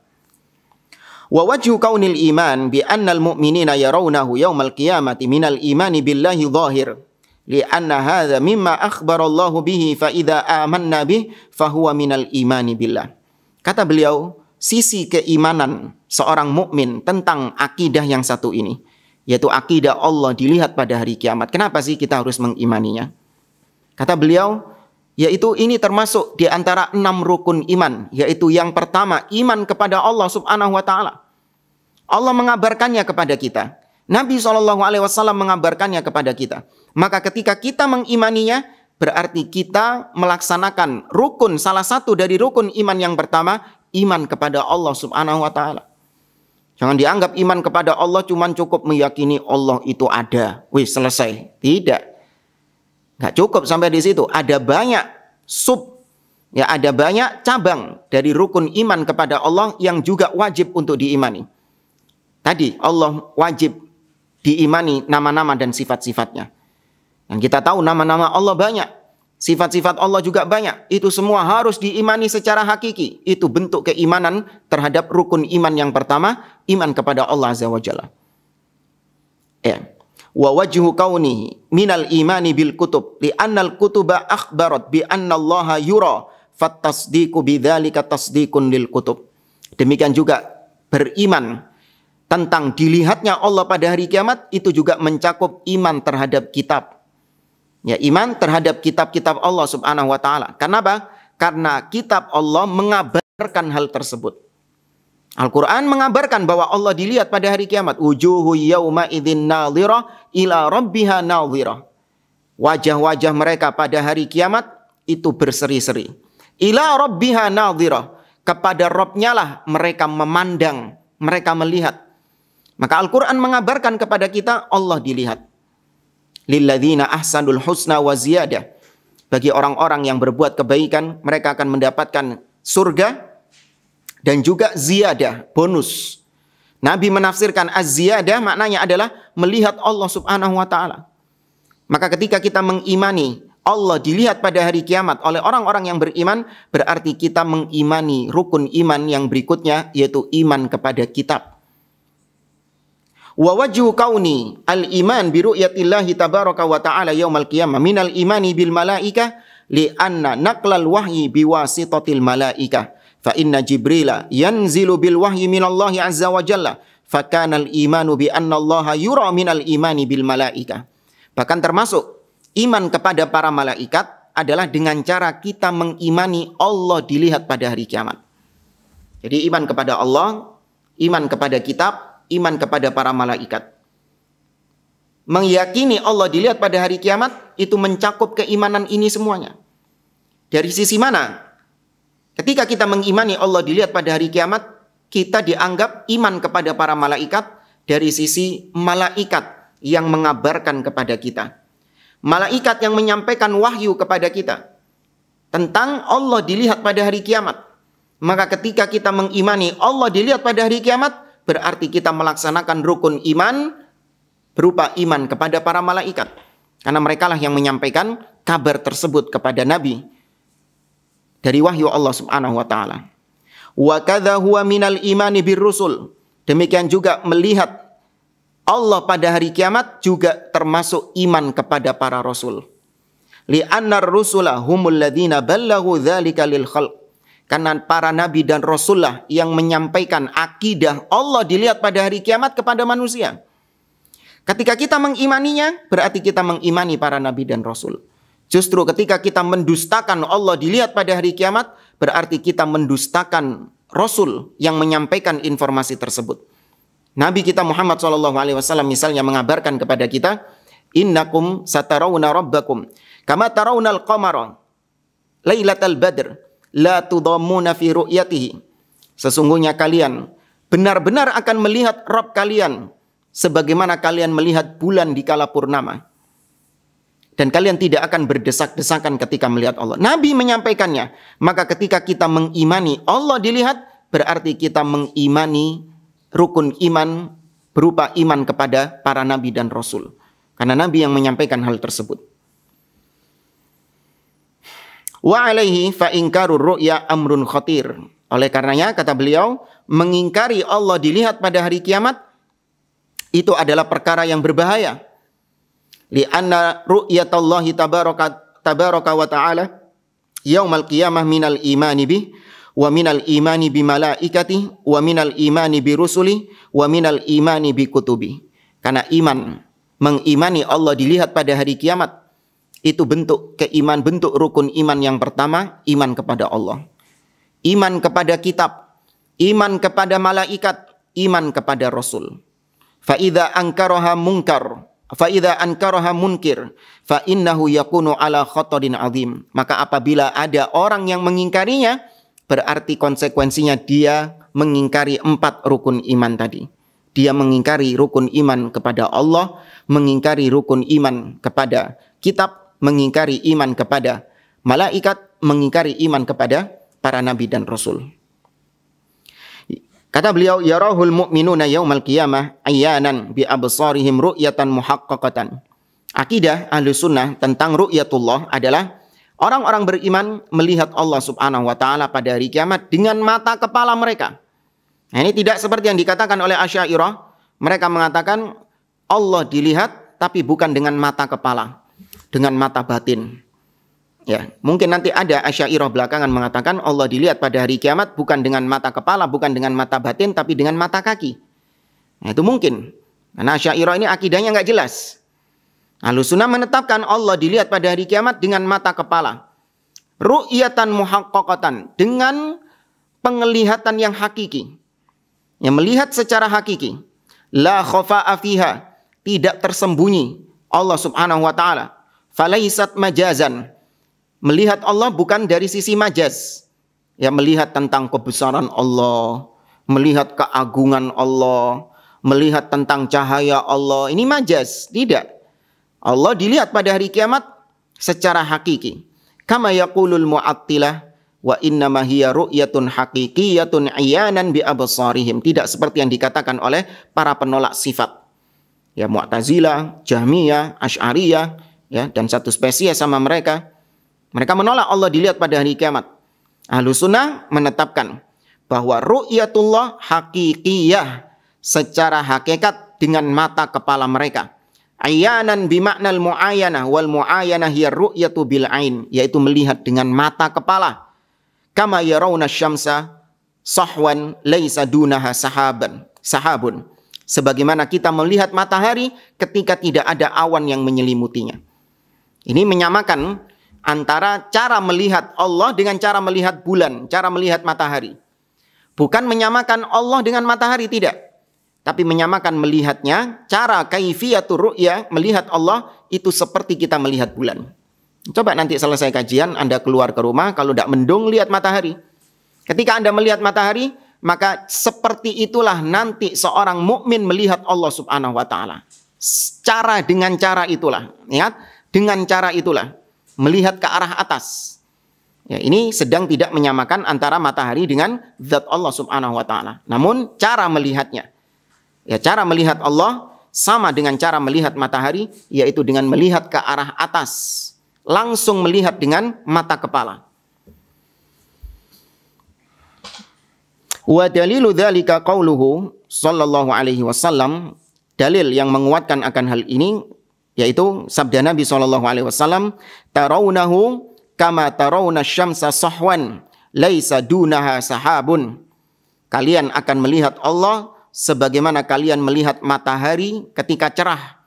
Wa wajhu kaunil iman bi annal mu'minina yarawnahu yaumal qiyamati minal imani billahi zahir. Li'anna hadza mimma akhbarallahu bihi fa idza amanna bih fa huwa minal imani billah. Kata beliau, sisi keimanan seorang mukmin tentang akidah yang satu ini, yaitu akidah Allah dilihat pada hari kiamat. Kenapa sih kita harus mengimaninya? Kata beliau, yaitu ini termasuk di antara 6 rukun iman, yaitu yang pertama, iman kepada Allah Subhanahu wa taala. Allah mengabarkannya kepada kita. Nabi SAW mengabarkannya kepada kita. Maka ketika kita mengimaninya, berarti kita melaksanakan rukun, salah satu dari rukun iman yang pertama, iman kepada Allah Subhanahu wa taala. Jangan dianggap iman kepada Allah cuma cukup meyakini Allah itu ada. Wih, selesai. Tidak. Nggak cukup sampai di situ. Ada banyak ya, ada banyak cabang dari rukun iman kepada Allah yang juga wajib untuk diimani. Tadi Allah wajib diimani nama-nama dan sifat-sifatnya. Yang kita tahu nama-nama Allah banyak, sifat-sifat Allah juga banyak. Itu semua harus diimani secara hakiki. Itu bentuk keimanan terhadap rukun iman yang pertama, iman kepada Allah Azza wa Jalla. Ya. Wa wajhu kaunihi minal imani bil kutub li'annal kutuba akhbarat bi anna Allah yura fattasdiqu bidzalika tasdiqun lil kutub. Demikian juga beriman tentang dilihatnya Allah pada hari kiamat itu juga mencakup iman terhadap kitab. Ya, iman terhadap kitab-kitab Allah Subhanahu wa taala. Kenapa? Karena kitab Allah mengabarkan hal tersebut. Al-Quran mengabarkan bahwa Allah dilihat pada hari kiamat. Wujuhu yawma idzin nadhirah ila rabbiha nadhirah. Wajah-wajah mereka pada hari kiamat itu berseri-seri. Ila rabbiha nadhirah. Kepada Rabb-nya lah mereka memandang, mereka melihat. Maka Al-Quran mengabarkan kepada kita Allah dilihat. Lilladzina ahsanul husna wa ziyadah. Bagi orang-orang yang berbuat kebaikan, mereka akan mendapatkan surga dan juga ziyadah, bonus. Nabi menafsirkan az-ziyadah maknanya adalah melihat Allah Subhanahu wa taala. Maka ketika kita mengimani Allah dilihat pada hari kiamat oleh orang-orang yang beriman, berarti kita mengimani rukun iman yang berikutnya, yaitu iman kepada kitab. Wa wajhu kauni al-iman bi ru'yatillahi tabaraka wa ta'ala yaumal qiyamah minal imani bil malaikah li anna naqlal wahyi biwasitatil malaikah fa inna jibrila yanzilu bil wahyi minallahi azza wa jalla fa kana al-imanu bi anna allaha yura minal imani bil malaikah. Bahkan termasuk iman kepada para malaikat adalah dengan cara kita mengimani Allah dilihat pada hari kiamat. Jadi iman kepada Allah, iman kepada kitab, iman kepada para malaikat. Meyakini Allah dilihat pada hari kiamat itu mencakup keimanan ini semuanya. Dari sisi mana? Ketika kita mengimani Allah dilihat pada hari kiamat, kita dianggap iman kepada para malaikat dari sisi malaikat yang mengabarkan kepada kita. Malaikat yang menyampaikan wahyu kepada kita tentang Allah dilihat pada hari kiamat. Maka ketika kita mengimani Allah dilihat pada hari kiamat, berarti kita melaksanakan rukun iman berupa iman kepada para malaikat. Karena merekalah yang menyampaikan kabar tersebut kepada Nabi dari wahyu Allah Subhanahu wa taala. Wa kadza huwa minal imani birrusul. Demikian juga melihat Allah pada hari kiamat juga termasuk iman kepada para rasul. Li'annar rusula humul ladzina ballaghu dzalika lil khalq. Karena para nabi dan rasullah yang menyampaikan akidah Allah dilihat pada hari kiamat kepada manusia. Ketika kita mengimaninya, berarti kita mengimani para nabi dan rasul. Justru ketika kita mendustakan Allah dilihat pada hari kiamat, berarti kita mendustakan rasul yang menyampaikan informasi tersebut. Nabi kita Muhammad SAW misalnya mengabarkan kepada kita, innakum satarawna rabbakum kama tarawnal qamara lailatal badr la tudammuna fi ru'yatihi. Sesungguhnya kalian benar-benar akan melihat Rabb kalian sebagaimana kalian melihat bulan di kala purnama. Dan kalian tidak akan berdesak-desakan ketika melihat Allah. Nabi menyampaikannya. Maka ketika kita mengimani Allah dilihat, berarti kita mengimani rukun iman berupa iman kepada para nabi dan rasul. Karena nabi yang menyampaikan hal tersebut. Wa alaihi fa inkarur ru'ya amrun khatir. Oleh karenanya kata beliau, mengingkari Allah dilihat pada hari kiamat itu adalah perkara yang berbahaya. Li'anna ru'yatallahi tabaraka wa ta'ala yaumal qiyamah minal imani bih wa minal imani bi malaikati wa minal imani bi rusuli wa minal imani bi kutubi. Karena mengimani Allah dilihat pada hari kiamat itu bentuk rukun iman yang pertama, iman kepada Allah. Iman kepada kitab, iman kepada malaikat, iman kepada rasul. Fa idza ankaraha munkir fa innahu yakunu ala khatarin azim. Maka apabila ada orang yang mengingkarinya, berarti konsekuensinya dia mengingkari 4 rukun iman tadi. Dia mengingkari rukun iman kepada Allah, mengingkari rukun iman kepada kitab, mengingkari iman kepada malaikat, mengingkari iman kepada para nabi dan rasul. Kata beliau, yarahul mu'minuna yaumal qiyamah ayanan bi absarihim ru'yatan muhaqqaqatan. Akidah ahli sunnah tentang ru'yatullah adalah orang-orang beriman melihat Allah Subhanahu wa taala pada hari kiamat dengan mata kepala mereka. Nah, ini tidak seperti yang dikatakan oleh Asy'ariyah. Mereka mengatakan Allah dilihat tapi bukan dengan mata kepala, dengan mata batin. Ya, mungkin nanti ada Asy'ariyah belakangan mengatakan Allah dilihat pada hari kiamat bukan dengan mata kepala, bukan dengan mata batin, tapi dengan mata kaki. Nah, itu mungkin. Karena Asy'ariyah ini akidahnya nggak jelas. Ahlussunnah menetapkan Allah dilihat pada hari kiamat dengan mata kepala. Ru'yatan muhaqqaqatan, dengan penglihatan yang hakiki. Yang melihat secara hakiki. La khafa'a fiha, tidak tersembunyi Allah Subhanahu wa taala. Falaisat majazan. Melihat Allah bukan dari sisi majaz. Ya, melihat tentang kebesaran Allah, melihat keagungan Allah, melihat tentang cahaya Allah. Ini majaz, tidak. Allah dilihat pada hari kiamat secara hakiki. Kama yaqulul mu'attilah wa innama hiya ru'yatun haqiqiyatun iyanan bi absarihim. Tidak seperti yang dikatakan oleh para penolak sifat. Ya, Mu'tazilah, Jahmiyah, Asy'ariyah, ya, dan satu spesies sama mereka. Mereka menolak Allah dilihat pada hari kiamat. Ahlussunnah menetapkan bahwa ru'yatullah haqiqiyah, secara hakikat dengan mata kepala mereka. Ayanan bimaknal mu'ayanah wal mu'ayanah hiya ru'yatu bil ain, yaitu melihat dengan mata kepala. Kama yarawna syamsa sahwan laisa dunaha sahabun. Sebagaimana kita melihat matahari ketika tidak ada awan yang menyelimutinya. Ini menyamakan antara cara melihat Allah dengan cara melihat bulan, cara melihat matahari. Bukan menyamakan Allah dengan matahari, tidak. Tapi menyamakan melihatnya, cara kaifiyatur ru'ya, melihat Allah itu seperti kita melihat bulan. Coba nanti selesai kajian, Anda keluar ke rumah, kalau tidak mendung, lihat matahari. Ketika Anda melihat matahari, maka seperti itulah nanti seorang mukmin melihat Allah Subhanahu wa taala. Dengan cara itulah, ingat, dengan cara itulah melihat ke arah atas. Ya, ini sedang tidak menyamakan antara matahari dengan zat Allah Subhanahu wa taala. Namun cara melihatnya, ya, cara melihat Allah sama dengan cara melihat matahari, yaitu dengan melihat ke arah atas, langsung melihat dengan mata kepala. Wa dalilu dzalika qauluhu sallallahu alaihi wasallam, dalil yang menguatkan akan hal ini yaitu sabda Nabi sallallahu alaihi wasallam, tarawunahu kama tarawna syamsa sahwan laisa dunaha sahabun. Kalian akan melihat Allah sebagaimana kalian melihat matahari ketika cerah,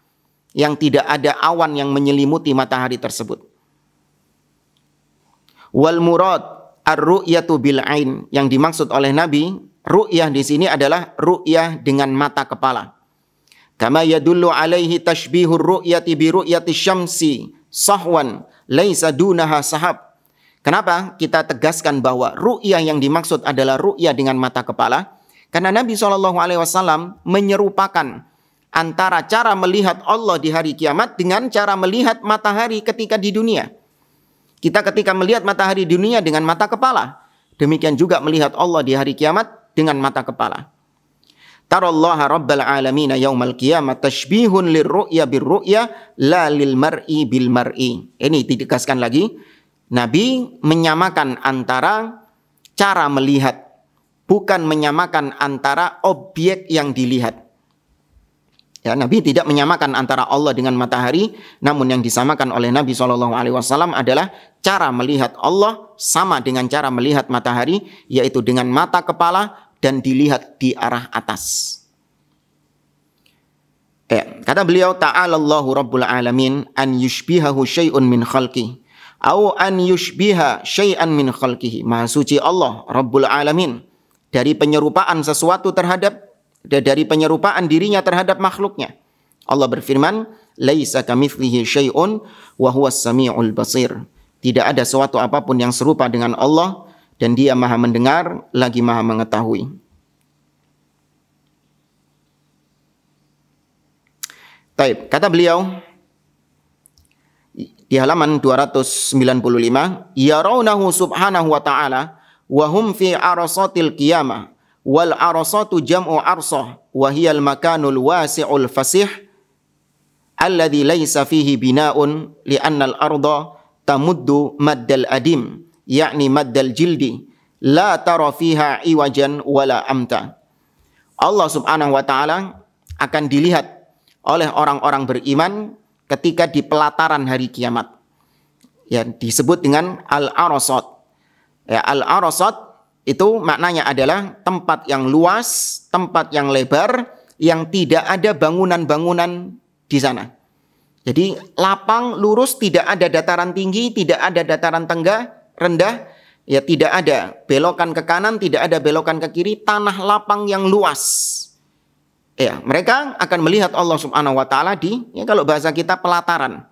yang tidak ada awan yang menyelimuti matahari tersebut. Wal murad ar-ru'yatu bil ain, yang dimaksud oleh Nabi, ru'yah di sini adalah ru'yah dengan mata kepala. Kama yadullu alaihi tashbihur ru'yati bi ru'yati syamsi sahwan laisa dunaha sahab. Kenapa kita tegaskan bahwa ru'yah yang dimaksud adalah ru'yah dengan mata kepala? Karena Nabi SAW menyerupakan antara cara melihat Allah di hari kiamat dengan cara melihat matahari ketika di dunia. Kita ketika melihat matahari di dunia dengan mata kepala, demikian juga melihat Allah di hari kiamat dengan mata kepala. Tarallaha rabbal alamin yaumal qiyamah tashbihun lirru'ya birru'ya la lil mar'i bil mar'i. Ini ditegaskan lagi, Nabi menyamakan antara cara melihat, bukan menyamakan antara objek yang dilihat. Ya, Nabi tidak menyamakan antara Allah dengan matahari, namun yang disamakan oleh Nabi SAW adalah cara melihat Allah sama dengan cara melihat matahari, yaitu dengan mata kepala dan dilihat di arah atas. Kata beliau, ta'alallahu rabbul alamin an yushbihahu syai'un min khalqih au an yushbiha syai'an min khalqihi. Maha suci Allah Rabbul Alamin dari penyerupaan sesuatu terhadap, dari penyerupaan dirinya terhadap makhluknya. Allah berfirman, laisa kamitslihi syai'un wa huwas samiul basir. Tidak ada suatu apapun yang serupa dengan Allah, dan Dia Maha mendengar lagi Maha mengetahui. Taib, kata beliau di halaman 295, yarawnahu subhanahu wa ta'ala wa hum fi arasatil qiyamah. Wal arasatu jam'u arsah wa hiyal makanul wasi'ul fasih alladhi laysa fihi bina'un li'anna al-arda tamuddu maddal adim yakni maddal jildi la tara fiha iwajan wala amta. Allah Subhanahu wa taala akan dilihat oleh orang-orang beriman ketika di pelataran hari kiamat. Ya, disebut dengan al-arasat. Ya, al-arasat itu maknanya adalah tempat yang luas, tempat yang lebar, yang tidak ada bangunan-bangunan di sana. Jadi lapang, lurus, tidak ada dataran tinggi, tidak ada dataran rendah, ya tidak ada belokan ke kanan, tidak ada belokan ke kiri, tanah lapang yang luas. Ya, mereka akan melihat Allah Subhanahu wa taala di, ya kalau bahasa kita pelataran.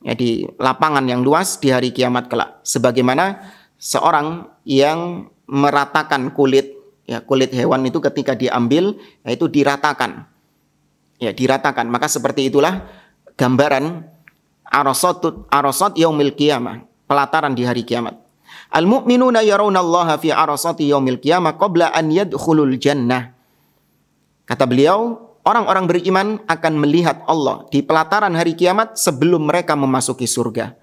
Ya, di lapangan yang luas di hari kiamat kelak. Sebagaimana seorang yang meratakan kulit, ya kulit hewan itu ketika diambil, yaitu diratakan. Ya, diratakan. Maka seperti itulah gambaran arasat yaumil qiyamah, pelataran di hari kiamat. Al-mu'minuna yarawnallaha fi arasati yaumil qiyamah qabla an yadkhulul jannah. Kata beliau, orang-orang beriman akan melihat Allah di pelataran hari kiamat sebelum mereka memasuki surga.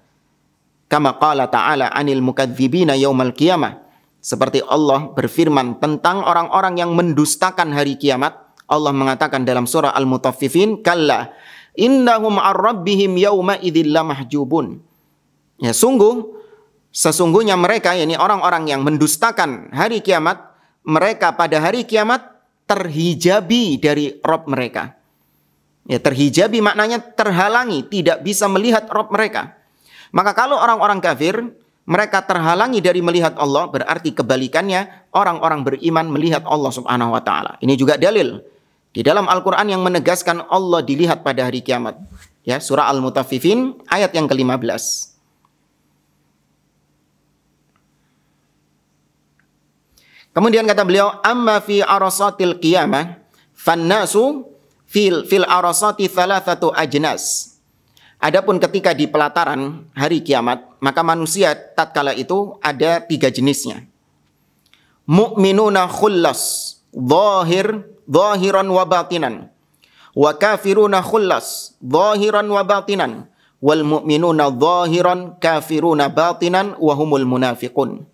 Kama qala ta'ala anil mukadzibina yaumal qiyamah. Seperti Allah berfirman tentang orang-orang yang mendustakan hari kiamat. Allah mengatakan dalam surah Al-Mutaffifin, kalla innahum ar-rabbihim yawma idzil lamahjubun. Ya, sesungguhnya mereka, yakni orang-orang yang mendustakan hari kiamat, mereka pada hari kiamat terhijabi dari Rabb mereka. Ya, terhijabi maknanya terhalangi, tidak bisa melihat Rabb mereka. Maka kalau orang-orang kafir mereka terhalangi dari melihat Allah, berarti kebalikannya orang-orang beriman melihat Allah Subhanahu wa taala. Ini juga dalil di dalam Al-Qur'an yang menegaskan Allah dilihat pada hari kiamat. Ya, surah Al-Mutaffifin ayat yang ke-15. Kemudian kata beliau, amma fi arasatil qiyamah fannasu fil arasati thalathatu ajnas. Adapun ketika di pelataran hari kiamat, maka manusia tatkala itu ada 3 jenisnya. Mu'minuna khullas, zahiran wa batinan. Wa kafiruna khullas, zahiran wa batinan. Wal mu'minuna zahiran, kafiruna batinan, wa humul munafiqun.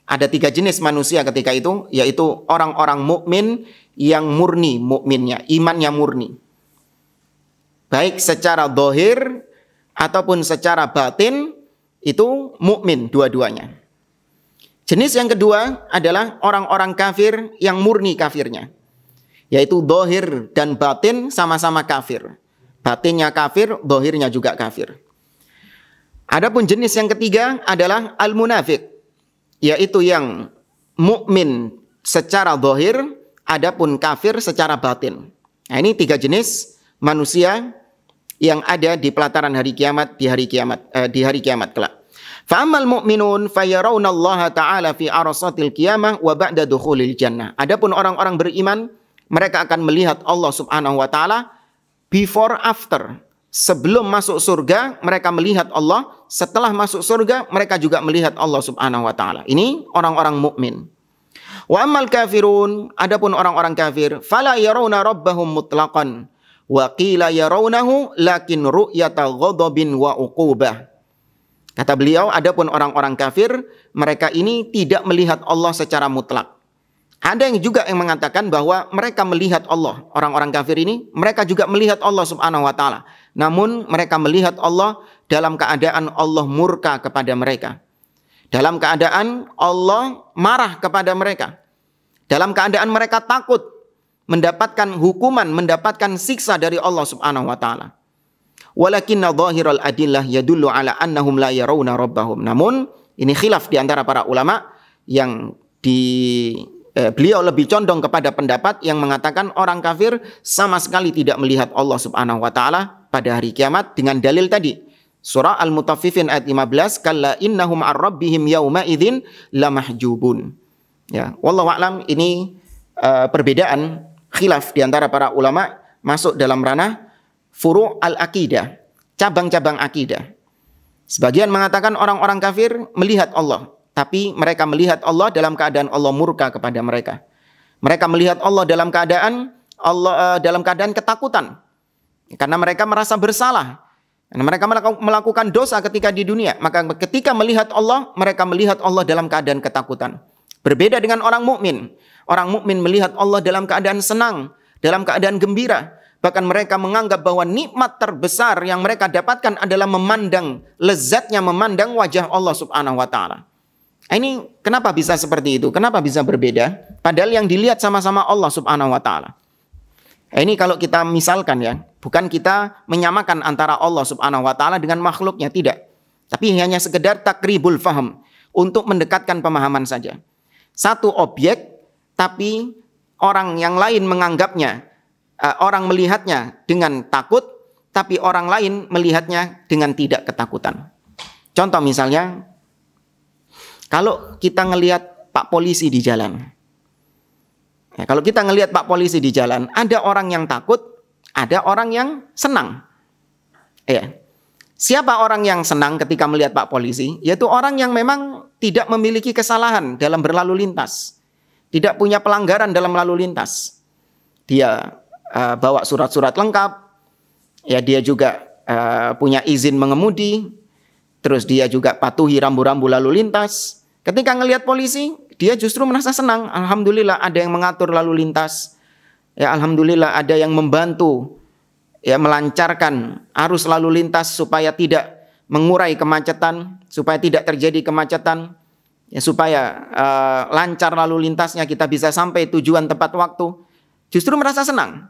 Ada 3 jenis manusia ketika itu, yaitu orang-orang mukmin yang murni mukminnya, imannya murni. Baik secara zahir ataupun secara batin itu mukmin dua-duanya. Jenis yang kedua adalah orang-orang kafir yang murni kafirnya, yaitu zahir dan batin sama-sama kafir. Batinnya kafir, zahirnya juga kafir. Adapun jenis yang ketiga adalah al-munafik, yaitu yang mukmin secara zahir, adapun kafir secara batin. Nah, ini 3 jenis manusia yang ada di pelataran hari kiamat di hari kiamat kelak. Fa ammal mu'minun fayarawna Allah taala fi arasatil qiyamah wa ba'da dukhulil jannah. Adapun orang-orang beriman, mereka akan melihat Allah Subhanahu wa taala before after. Sebelum masuk surga mereka melihat Allah, setelah masuk surga mereka juga melihat Allah Subhanahu wa taala. Ini orang-orang mukmin. Wa ammal kafirun, adapun orang-orang kafir, fala yarawna rabbahum mutlaqan. Wa qila yarawnahu lakin ru'yata ghadabin wa uqubah. Kata beliau, adapun orang-orang kafir, mereka ini tidak melihat Allah secara mutlak. Ada yang juga yang mengatakan bahwa mereka melihat Allah. Orang-orang kafir ini, mereka juga melihat Allah Subhanahu wa taala. Namun mereka melihat Allah dalam keadaan Allah murka kepada mereka. Dalam keadaan Allah marah kepada mereka. Dalam keadaan mereka takut mendapatkan hukuman, mendapatkan siksa dari Allah Subhanahu wa taala. Walakinna dhahiral adillah yadullu ala annahum la yarawna rabbahum. Namun ini khilaf di antara para ulama yang beliau lebih condong kepada pendapat yang mengatakan orang kafir sama sekali tidak melihat Allah Subhanahu wa taala pada hari kiamat dengan dalil tadi. Surah Al-Mutaffifin ayat 15, kalla innahum ar-rabbihim yauma idzin lamahjubun. Ya, wallahu a'lam, ini perbedaan khilaf di antara para ulama masuk dalam ranah furu' al-aqidah, cabang-cabang akidah. Sebagian mengatakan orang-orang kafir melihat Allah, tapi mereka melihat Allah dalam keadaan Allah murka kepada mereka. Mereka melihat Allah dalam keadaan ketakutan, karena mereka merasa bersalah. Karena mereka melakukan dosa ketika di dunia, maka ketika melihat Allah, mereka melihat Allah dalam keadaan ketakutan. Berbeda dengan orang mukmin. Orang mukmin melihat Allah dalam keadaan senang, dalam keadaan gembira. Bahkan mereka menganggap bahwa nikmat terbesar yang mereka dapatkan adalah lezatnya memandang wajah Allah Subhanahu wa taala. Ini kenapa bisa seperti itu? Kenapa bisa berbeda? Padahal yang dilihat sama-sama Allah Subhanahu wa taala. Ini kalau kita misalkan ya, bukan kita menyamakan antara Allah Subhanahu wa taala dengan makhluknya, tidak. Tapi hanya sekedar takribul faham, untuk mendekatkan pemahaman saja. Satu objek, tapi orang yang lain menganggapnya, orang melihatnya dengan takut, tapi orang lain melihatnya dengan tidak ketakutan. Contoh misalnya, kalau kita ngelihat Pak Polisi di jalan. Ya, kalau kita ngelihat Pak Polisi di jalan, ada orang yang takut, ada orang yang senang. Ya. Siapa orang yang senang ketika melihat Pak Polisi? Yaitu orang yang memang tidak memiliki kesalahan dalam berlalu lintas. Tidak punya pelanggaran dalam lalu lintas. Dia bawa surat-surat lengkap. Ya, dia juga punya izin mengemudi. Terus dia juga patuhi rambu-rambu lalu lintas. Ketika ngelihat polisi, dia justru merasa senang. Alhamdulillah ada yang mengatur lalu lintas. Ya, alhamdulillah ada yang membantu ya melancarkan arus lalu lintas supaya tidak mengurai kemacetan, supaya tidak terjadi kemacetan, ya supaya lancar lalu lintasnya, kita bisa sampai tujuan tepat waktu. Justru merasa senang.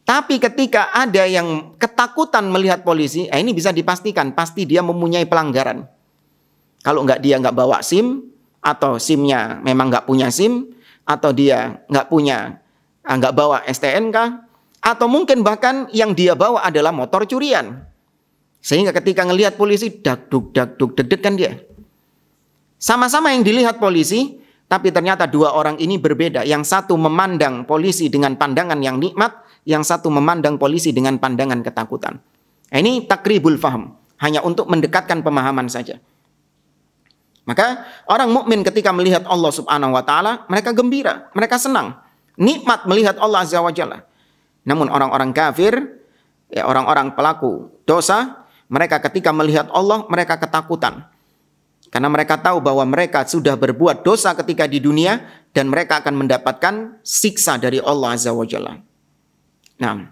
Tapi ketika ada yang ketakutan melihat polisi, ini bisa dipastikan pasti dia mempunyai pelanggaran. Kalau dia nggak bawa SIM, atau SIM-nya memang nggak punya SIM, atau dia nggak bawa STNK, atau mungkin bahkan yang dia bawa adalah motor curian. Sehingga ketika ngelihat polisi, dak duk deg-degan dia. Sama-sama yang dilihat polisi, tapi ternyata dua orang ini berbeda. Yang satu memandang polisi dengan pandangan yang nikmat, yang satu memandang polisi dengan pandangan ketakutan. Ini takribul faham, hanya untuk mendekatkan pemahaman saja. Maka orang mukmin ketika melihat Allah Subhanahu wa taala, mereka gembira, mereka senang, nikmat melihat Allah Azza wa Jalla. Namun orang-orang kafir, ya orang-orang pelaku dosa, mereka ketika melihat Allah, mereka ketakutan. Karena mereka tahu bahwa mereka sudah berbuat dosa ketika di dunia dan mereka akan mendapatkan siksa dari Allah Azza wa Jalla. Nah.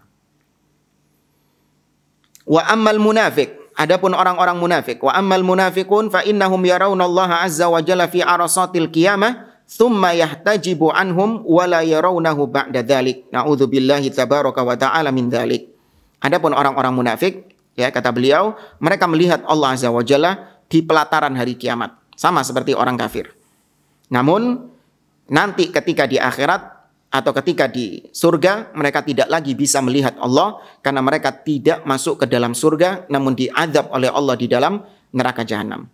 Wa ammal munafiq, adapun orang-orang munafik, wa ammal munafiqun fa innahum yarawnallaha azza wa jalla fi arasatil qiyamah thumma yahtajibu anhum wa la yarawnahu ba'da dzalik. Na'udzubillahi tabaraka wa ta'ala min dzalik. Adapun orang-orang munafik, ya kata beliau, mereka melihat Allah azza wa jalla di pelataran hari kiamat, sama seperti orang kafir. Namun nanti ketika di akhirat atau ketika di surga, mereka tidak lagi bisa melihat Allah karena mereka tidak masuk ke dalam surga, namun diazab oleh Allah di dalam neraka jahanam.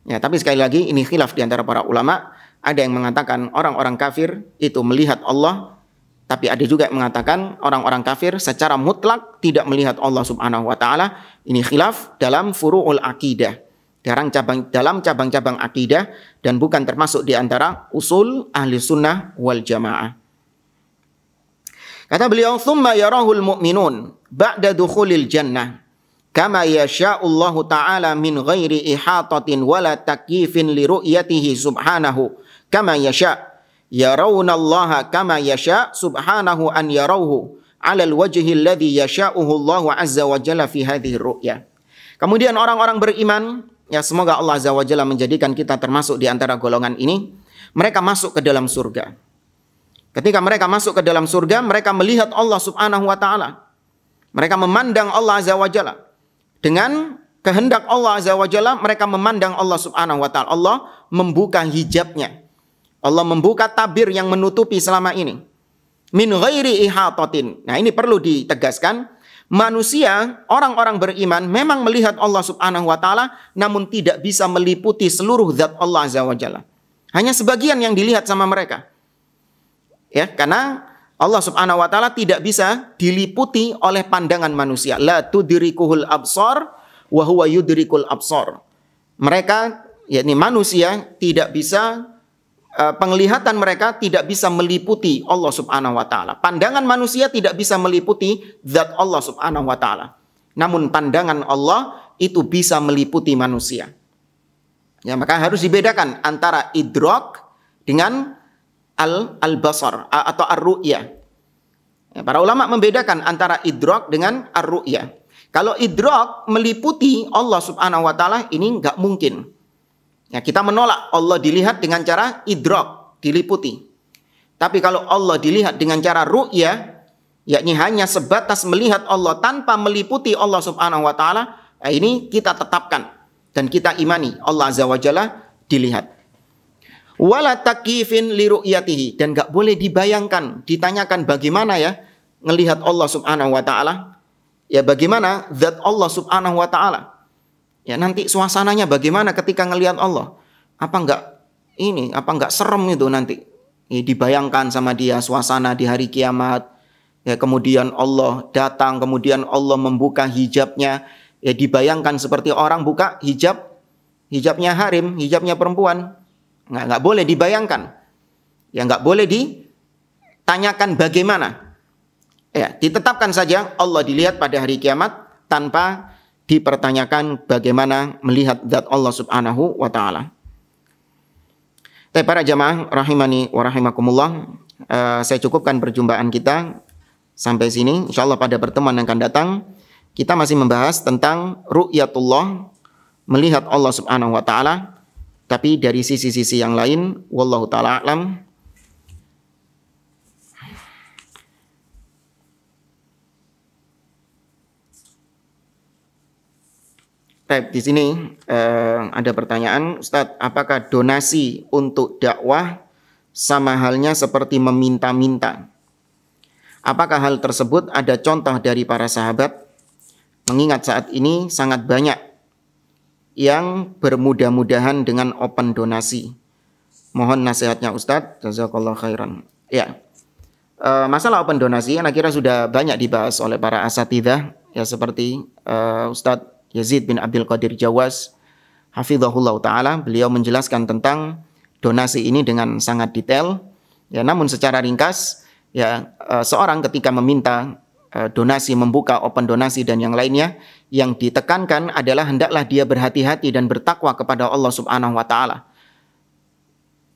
Ya, tapi sekali lagi ini khilaf di antara para ulama. Ada yang mengatakan orang-orang kafir itu melihat Allah, tapi ada juga yang mengatakan orang-orang kafir secara mutlak tidak melihat Allah Subhanahu wa taala. Ini khilaf dalam furu'ul aqidah, dalam cabang-cabang akidah, dan bukan termasuk di antara usul ahli sunnah wal jamaah. Kata beliau, "Tsumma yarahul mu'minun ba'da dukhulil jannah kama yasha'ullahu ta'ala min ghairi ihatatin wala takyifin li ru'yatihi subhanahu kama yasha' yarawnallaha kama yasha' subhanahu an yarawhu 'ala al-wajhi alladhi yasha'uhu Allahu 'azza wa jalla fi hadhihi ru'yah." Kemudian orang-orang beriman, ya semoga Allah Azza wa Jalla menjadikan kita termasuk di antara golongan ini, mereka masuk ke dalam surga. Ketika mereka masuk ke dalam surga, mereka melihat Allah Subhanahu wa taala. Mereka memandang Allah Azza wa Jalla. Dengan kehendak Allah Azza wa Jalla, mereka memandang Allah Subhanahu wa taala. Allah membuka hijabnya. Allah membuka tabir yang menutupi selama ini. Min ghairi ihatatin. Nah, ini perlu ditegaskan. Manusia, orang-orang beriman memang melihat Allah Subhanahu wa taala, namun tidak bisa meliputi seluruh zat Allah Azza wa Jalla. Hanya sebagian yang dilihat sama mereka. Ya, karena Allah Subhanahu wa taala tidak bisa diliputi oleh pandangan manusia. La tudrikuhul absar wa huwa yudrikul absar. Mereka, yakni manusia, tidak bisa penglihatan mereka tidak bisa meliputi Allah Subhanahu wa taala. Pandangan manusia tidak bisa meliputi zat Allah Subhanahu wa taala. Namun pandangan Allah itu bisa meliputi manusia. Ya, maka harus dibedakan antara idrak dengan al-basar atau ar-ru'yah. Ya, para ulama membedakan antara idrak dengan ar-ru'yah. Kalau idrak meliputi Allah Subhanahu wa taala, ini enggak mungkin. Ya, kita menolak Allah dilihat dengan cara idrak, diliputi. Tapi kalau Allah dilihat dengan cara ru'yah, yakni hanya sebatas melihat Allah tanpa meliputi Allah Subhanahu wa taala, ini kita tetapkan dan kita imani Allah Azza wa Jalla dilihat. Wala takyifin li ru'yatihi, dan enggak boleh dibayangkan, ditanyakan bagaimana ya ngelihat Allah Subhanahu wa taala? Ya bagaimana zat Allah Subhanahu wa taala? Ya nanti suasananya bagaimana ketika ngelihat Allah? Apa enggak serem itu nanti? Ya, dibayangkan sama dia suasana di hari kiamat. Ya kemudian Allah datang, kemudian Allah membuka hijabnya. Ya dibayangkan seperti orang buka hijabnya harim, hijabnya perempuan. Nggak boleh dibayangkan. Ya nggak boleh ditanyakan bagaimana. Ya, ditetapkan saja Allah dilihat pada hari kiamat tanpa dipertanyakan bagaimana melihat zat Allah Subhanahu wa taala. Para jamaah rahimani wa rahimakumullah, saya cukupkan perjumpaan kita sampai sini. Insyaallah pada pertemuan yang akan datang kita masih membahas tentang ru'yatullah, melihat Allah Subhanahu wa taala, tapi dari sisi-sisi yang lain. Wallahu ta'ala a'lam. Baik, di sini ada pertanyaan, Ustadz, apakah donasi untuk dakwah sama halnya seperti meminta-minta? Apakah hal tersebut ada contoh dari para sahabat? Mengingat saat ini sangat banyak yang bermudah-mudahan dengan open donasi. Mohon nasihatnya Ustadz, jazakallah khairan. Ya, masalah open donasi yang kira sudah banyak dibahas oleh para asatidzah, ya seperti Ustadz Yazid bin Abdul Qadir Jawas, hafizahullah ta'ala, beliau menjelaskan tentang donasi ini dengan sangat detail. Ya, namun secara ringkas, ya seorang ketika meminta donasi, membuka open donasi dan yang lainnya, yang ditekankan adalah hendaklah dia berhati-hati dan bertakwa kepada Allah Subhanahu wa taala.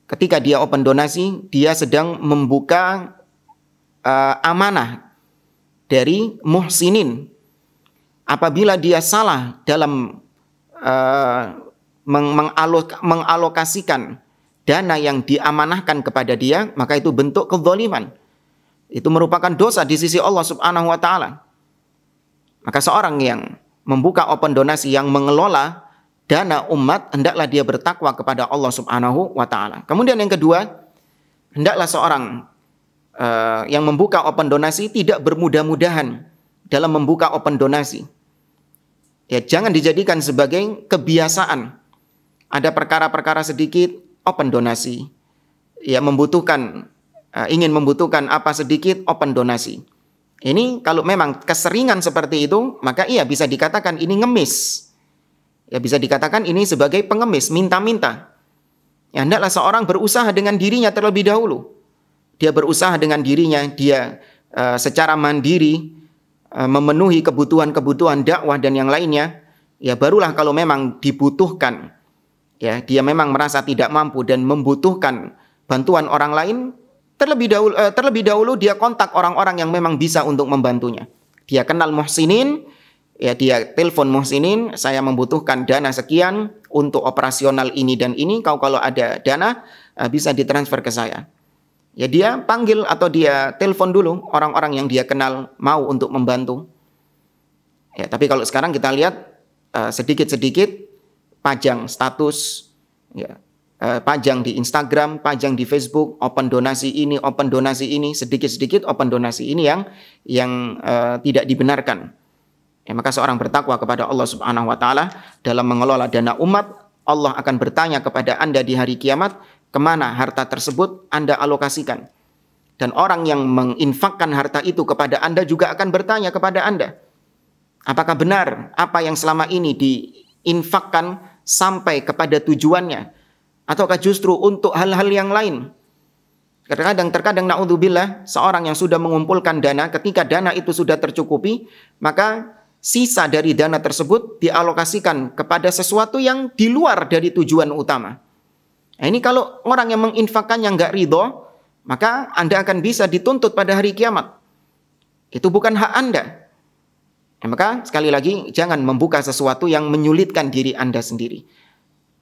Ketika dia open donasi, dia sedang membuka amanah dari muhsinin. Apabila dia salah dalam mengalokasikan dana yang diamanahkan kepada dia, maka itu bentuk kezaliman. Itu merupakan dosa di sisi Allah Subhanahu wa taala. Maka seorang yang membuka open donasi, yang mengelola dana umat, hendaklah dia bertakwa kepada Allah Subhanahu wa taala. Kemudian yang kedua, hendaklah seorang yang membuka open donasi tidak bermudah-mudahan dalam membuka open donasi. Ya, jangan dijadikan sebagai kebiasaan. Ada perkara-perkara sedikit open donasi. Ya, ingin membutuhkan apa sedikit open donasi. Ini kalau memang keseringan seperti itu, maka iya bisa dikatakan ini ngemis. Ya, bisa dikatakan ini sebagai pengemis, minta-minta. Ya, hendaklah seorang berusaha dengan dirinya terlebih dahulu. Dia berusaha dengan dirinya, dia secara mandiri memenuhi kebutuhan-kebutuhan dakwah dan yang lainnya, ya barulah kalau memang dibutuhkan, ya dia memang merasa tidak mampu dan membutuhkan bantuan orang lain, terlebih dahulu dia kontak orang-orang yang memang bisa untuk membantunya. Dia kenal muhsinin, ya dia telepon muhsinin, saya membutuhkan dana sekian untuk operasional ini dan ini, kau kalau ada dana bisa ditransfer ke saya. Ya dia panggil atau dia telepon dulu orang-orang yang dia kenal mau untuk membantu. Ya, tapi kalau sekarang kita lihat sedikit-sedikit pajang status, ya, pajang di Instagram, pajang di Facebook, open donasi ini, sedikit-sedikit open donasi ini yang tidak dibenarkan. Ya, maka seorang bertakwa kepada Allah Subhanahu wa taala dalam mengelola dana umat, Allah akan bertanya kepada Anda di hari kiamat, kemana harta tersebut Anda alokasikan. Dan orang yang menginfakkan harta itu kepada Anda juga akan bertanya kepada Anda, apakah benar apa yang selama ini diinfakkan sampai kepada tujuannya, ataukah justru untuk hal-hal yang lain. Terkadang naudzubillah, seorang yang sudah mengumpulkan dana, ketika dana itu sudah tercukupi, maka sisa dari dana tersebut dialokasikan kepada sesuatu yang di luar dari tujuan utama. Nah, ini kalau orang yang menginfakkannya nggak ridho, maka Anda akan bisa dituntut pada hari kiamat. Itu bukan hak Anda. Ya, maka sekali lagi, jangan membuka sesuatu yang menyulitkan diri Anda sendiri.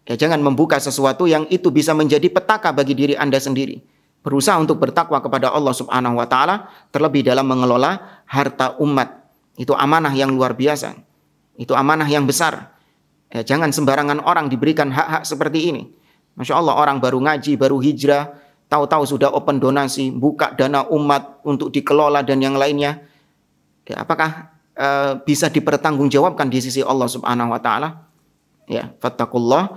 Ya, jangan membuka sesuatu yang itu bisa menjadi petaka bagi diri Anda sendiri. Berusaha untuk bertakwa kepada Allah Subhanahu wa taala, terlebih dalam mengelola harta umat. Itu amanah yang luar biasa. Itu amanah yang besar. Ya, jangan sembarangan orang diberikan hak-hak seperti ini. Masya Allah, orang baru ngaji, baru hijrah, tahu-tahu sudah open donasi, buka dana umat untuk dikelola dan yang lainnya. Ya, apakah bisa dipertanggungjawabkan di sisi Allah Subhanahu wa taala? Ya, fattakullah.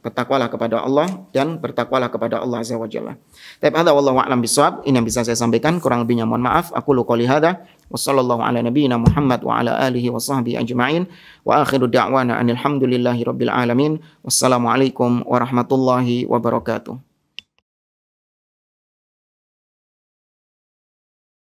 Bertakwalah kepada Allah dan bertakwalah kepada Allah Azza wa Jalla. Tapi hadza wallahu a'lam bishawab. Ini yang bisa saya sampaikan, kurang lebihnya mohon maaf. Aku qouli hadza wa sallallahu ala nabiyyina Muhammad wa ala alihi wa sahbihi ajma'in wa akhiru da'wana anil hamdulillahi rabbil alamin. Wassalamualaikum warahmatullahi wabarakatuh.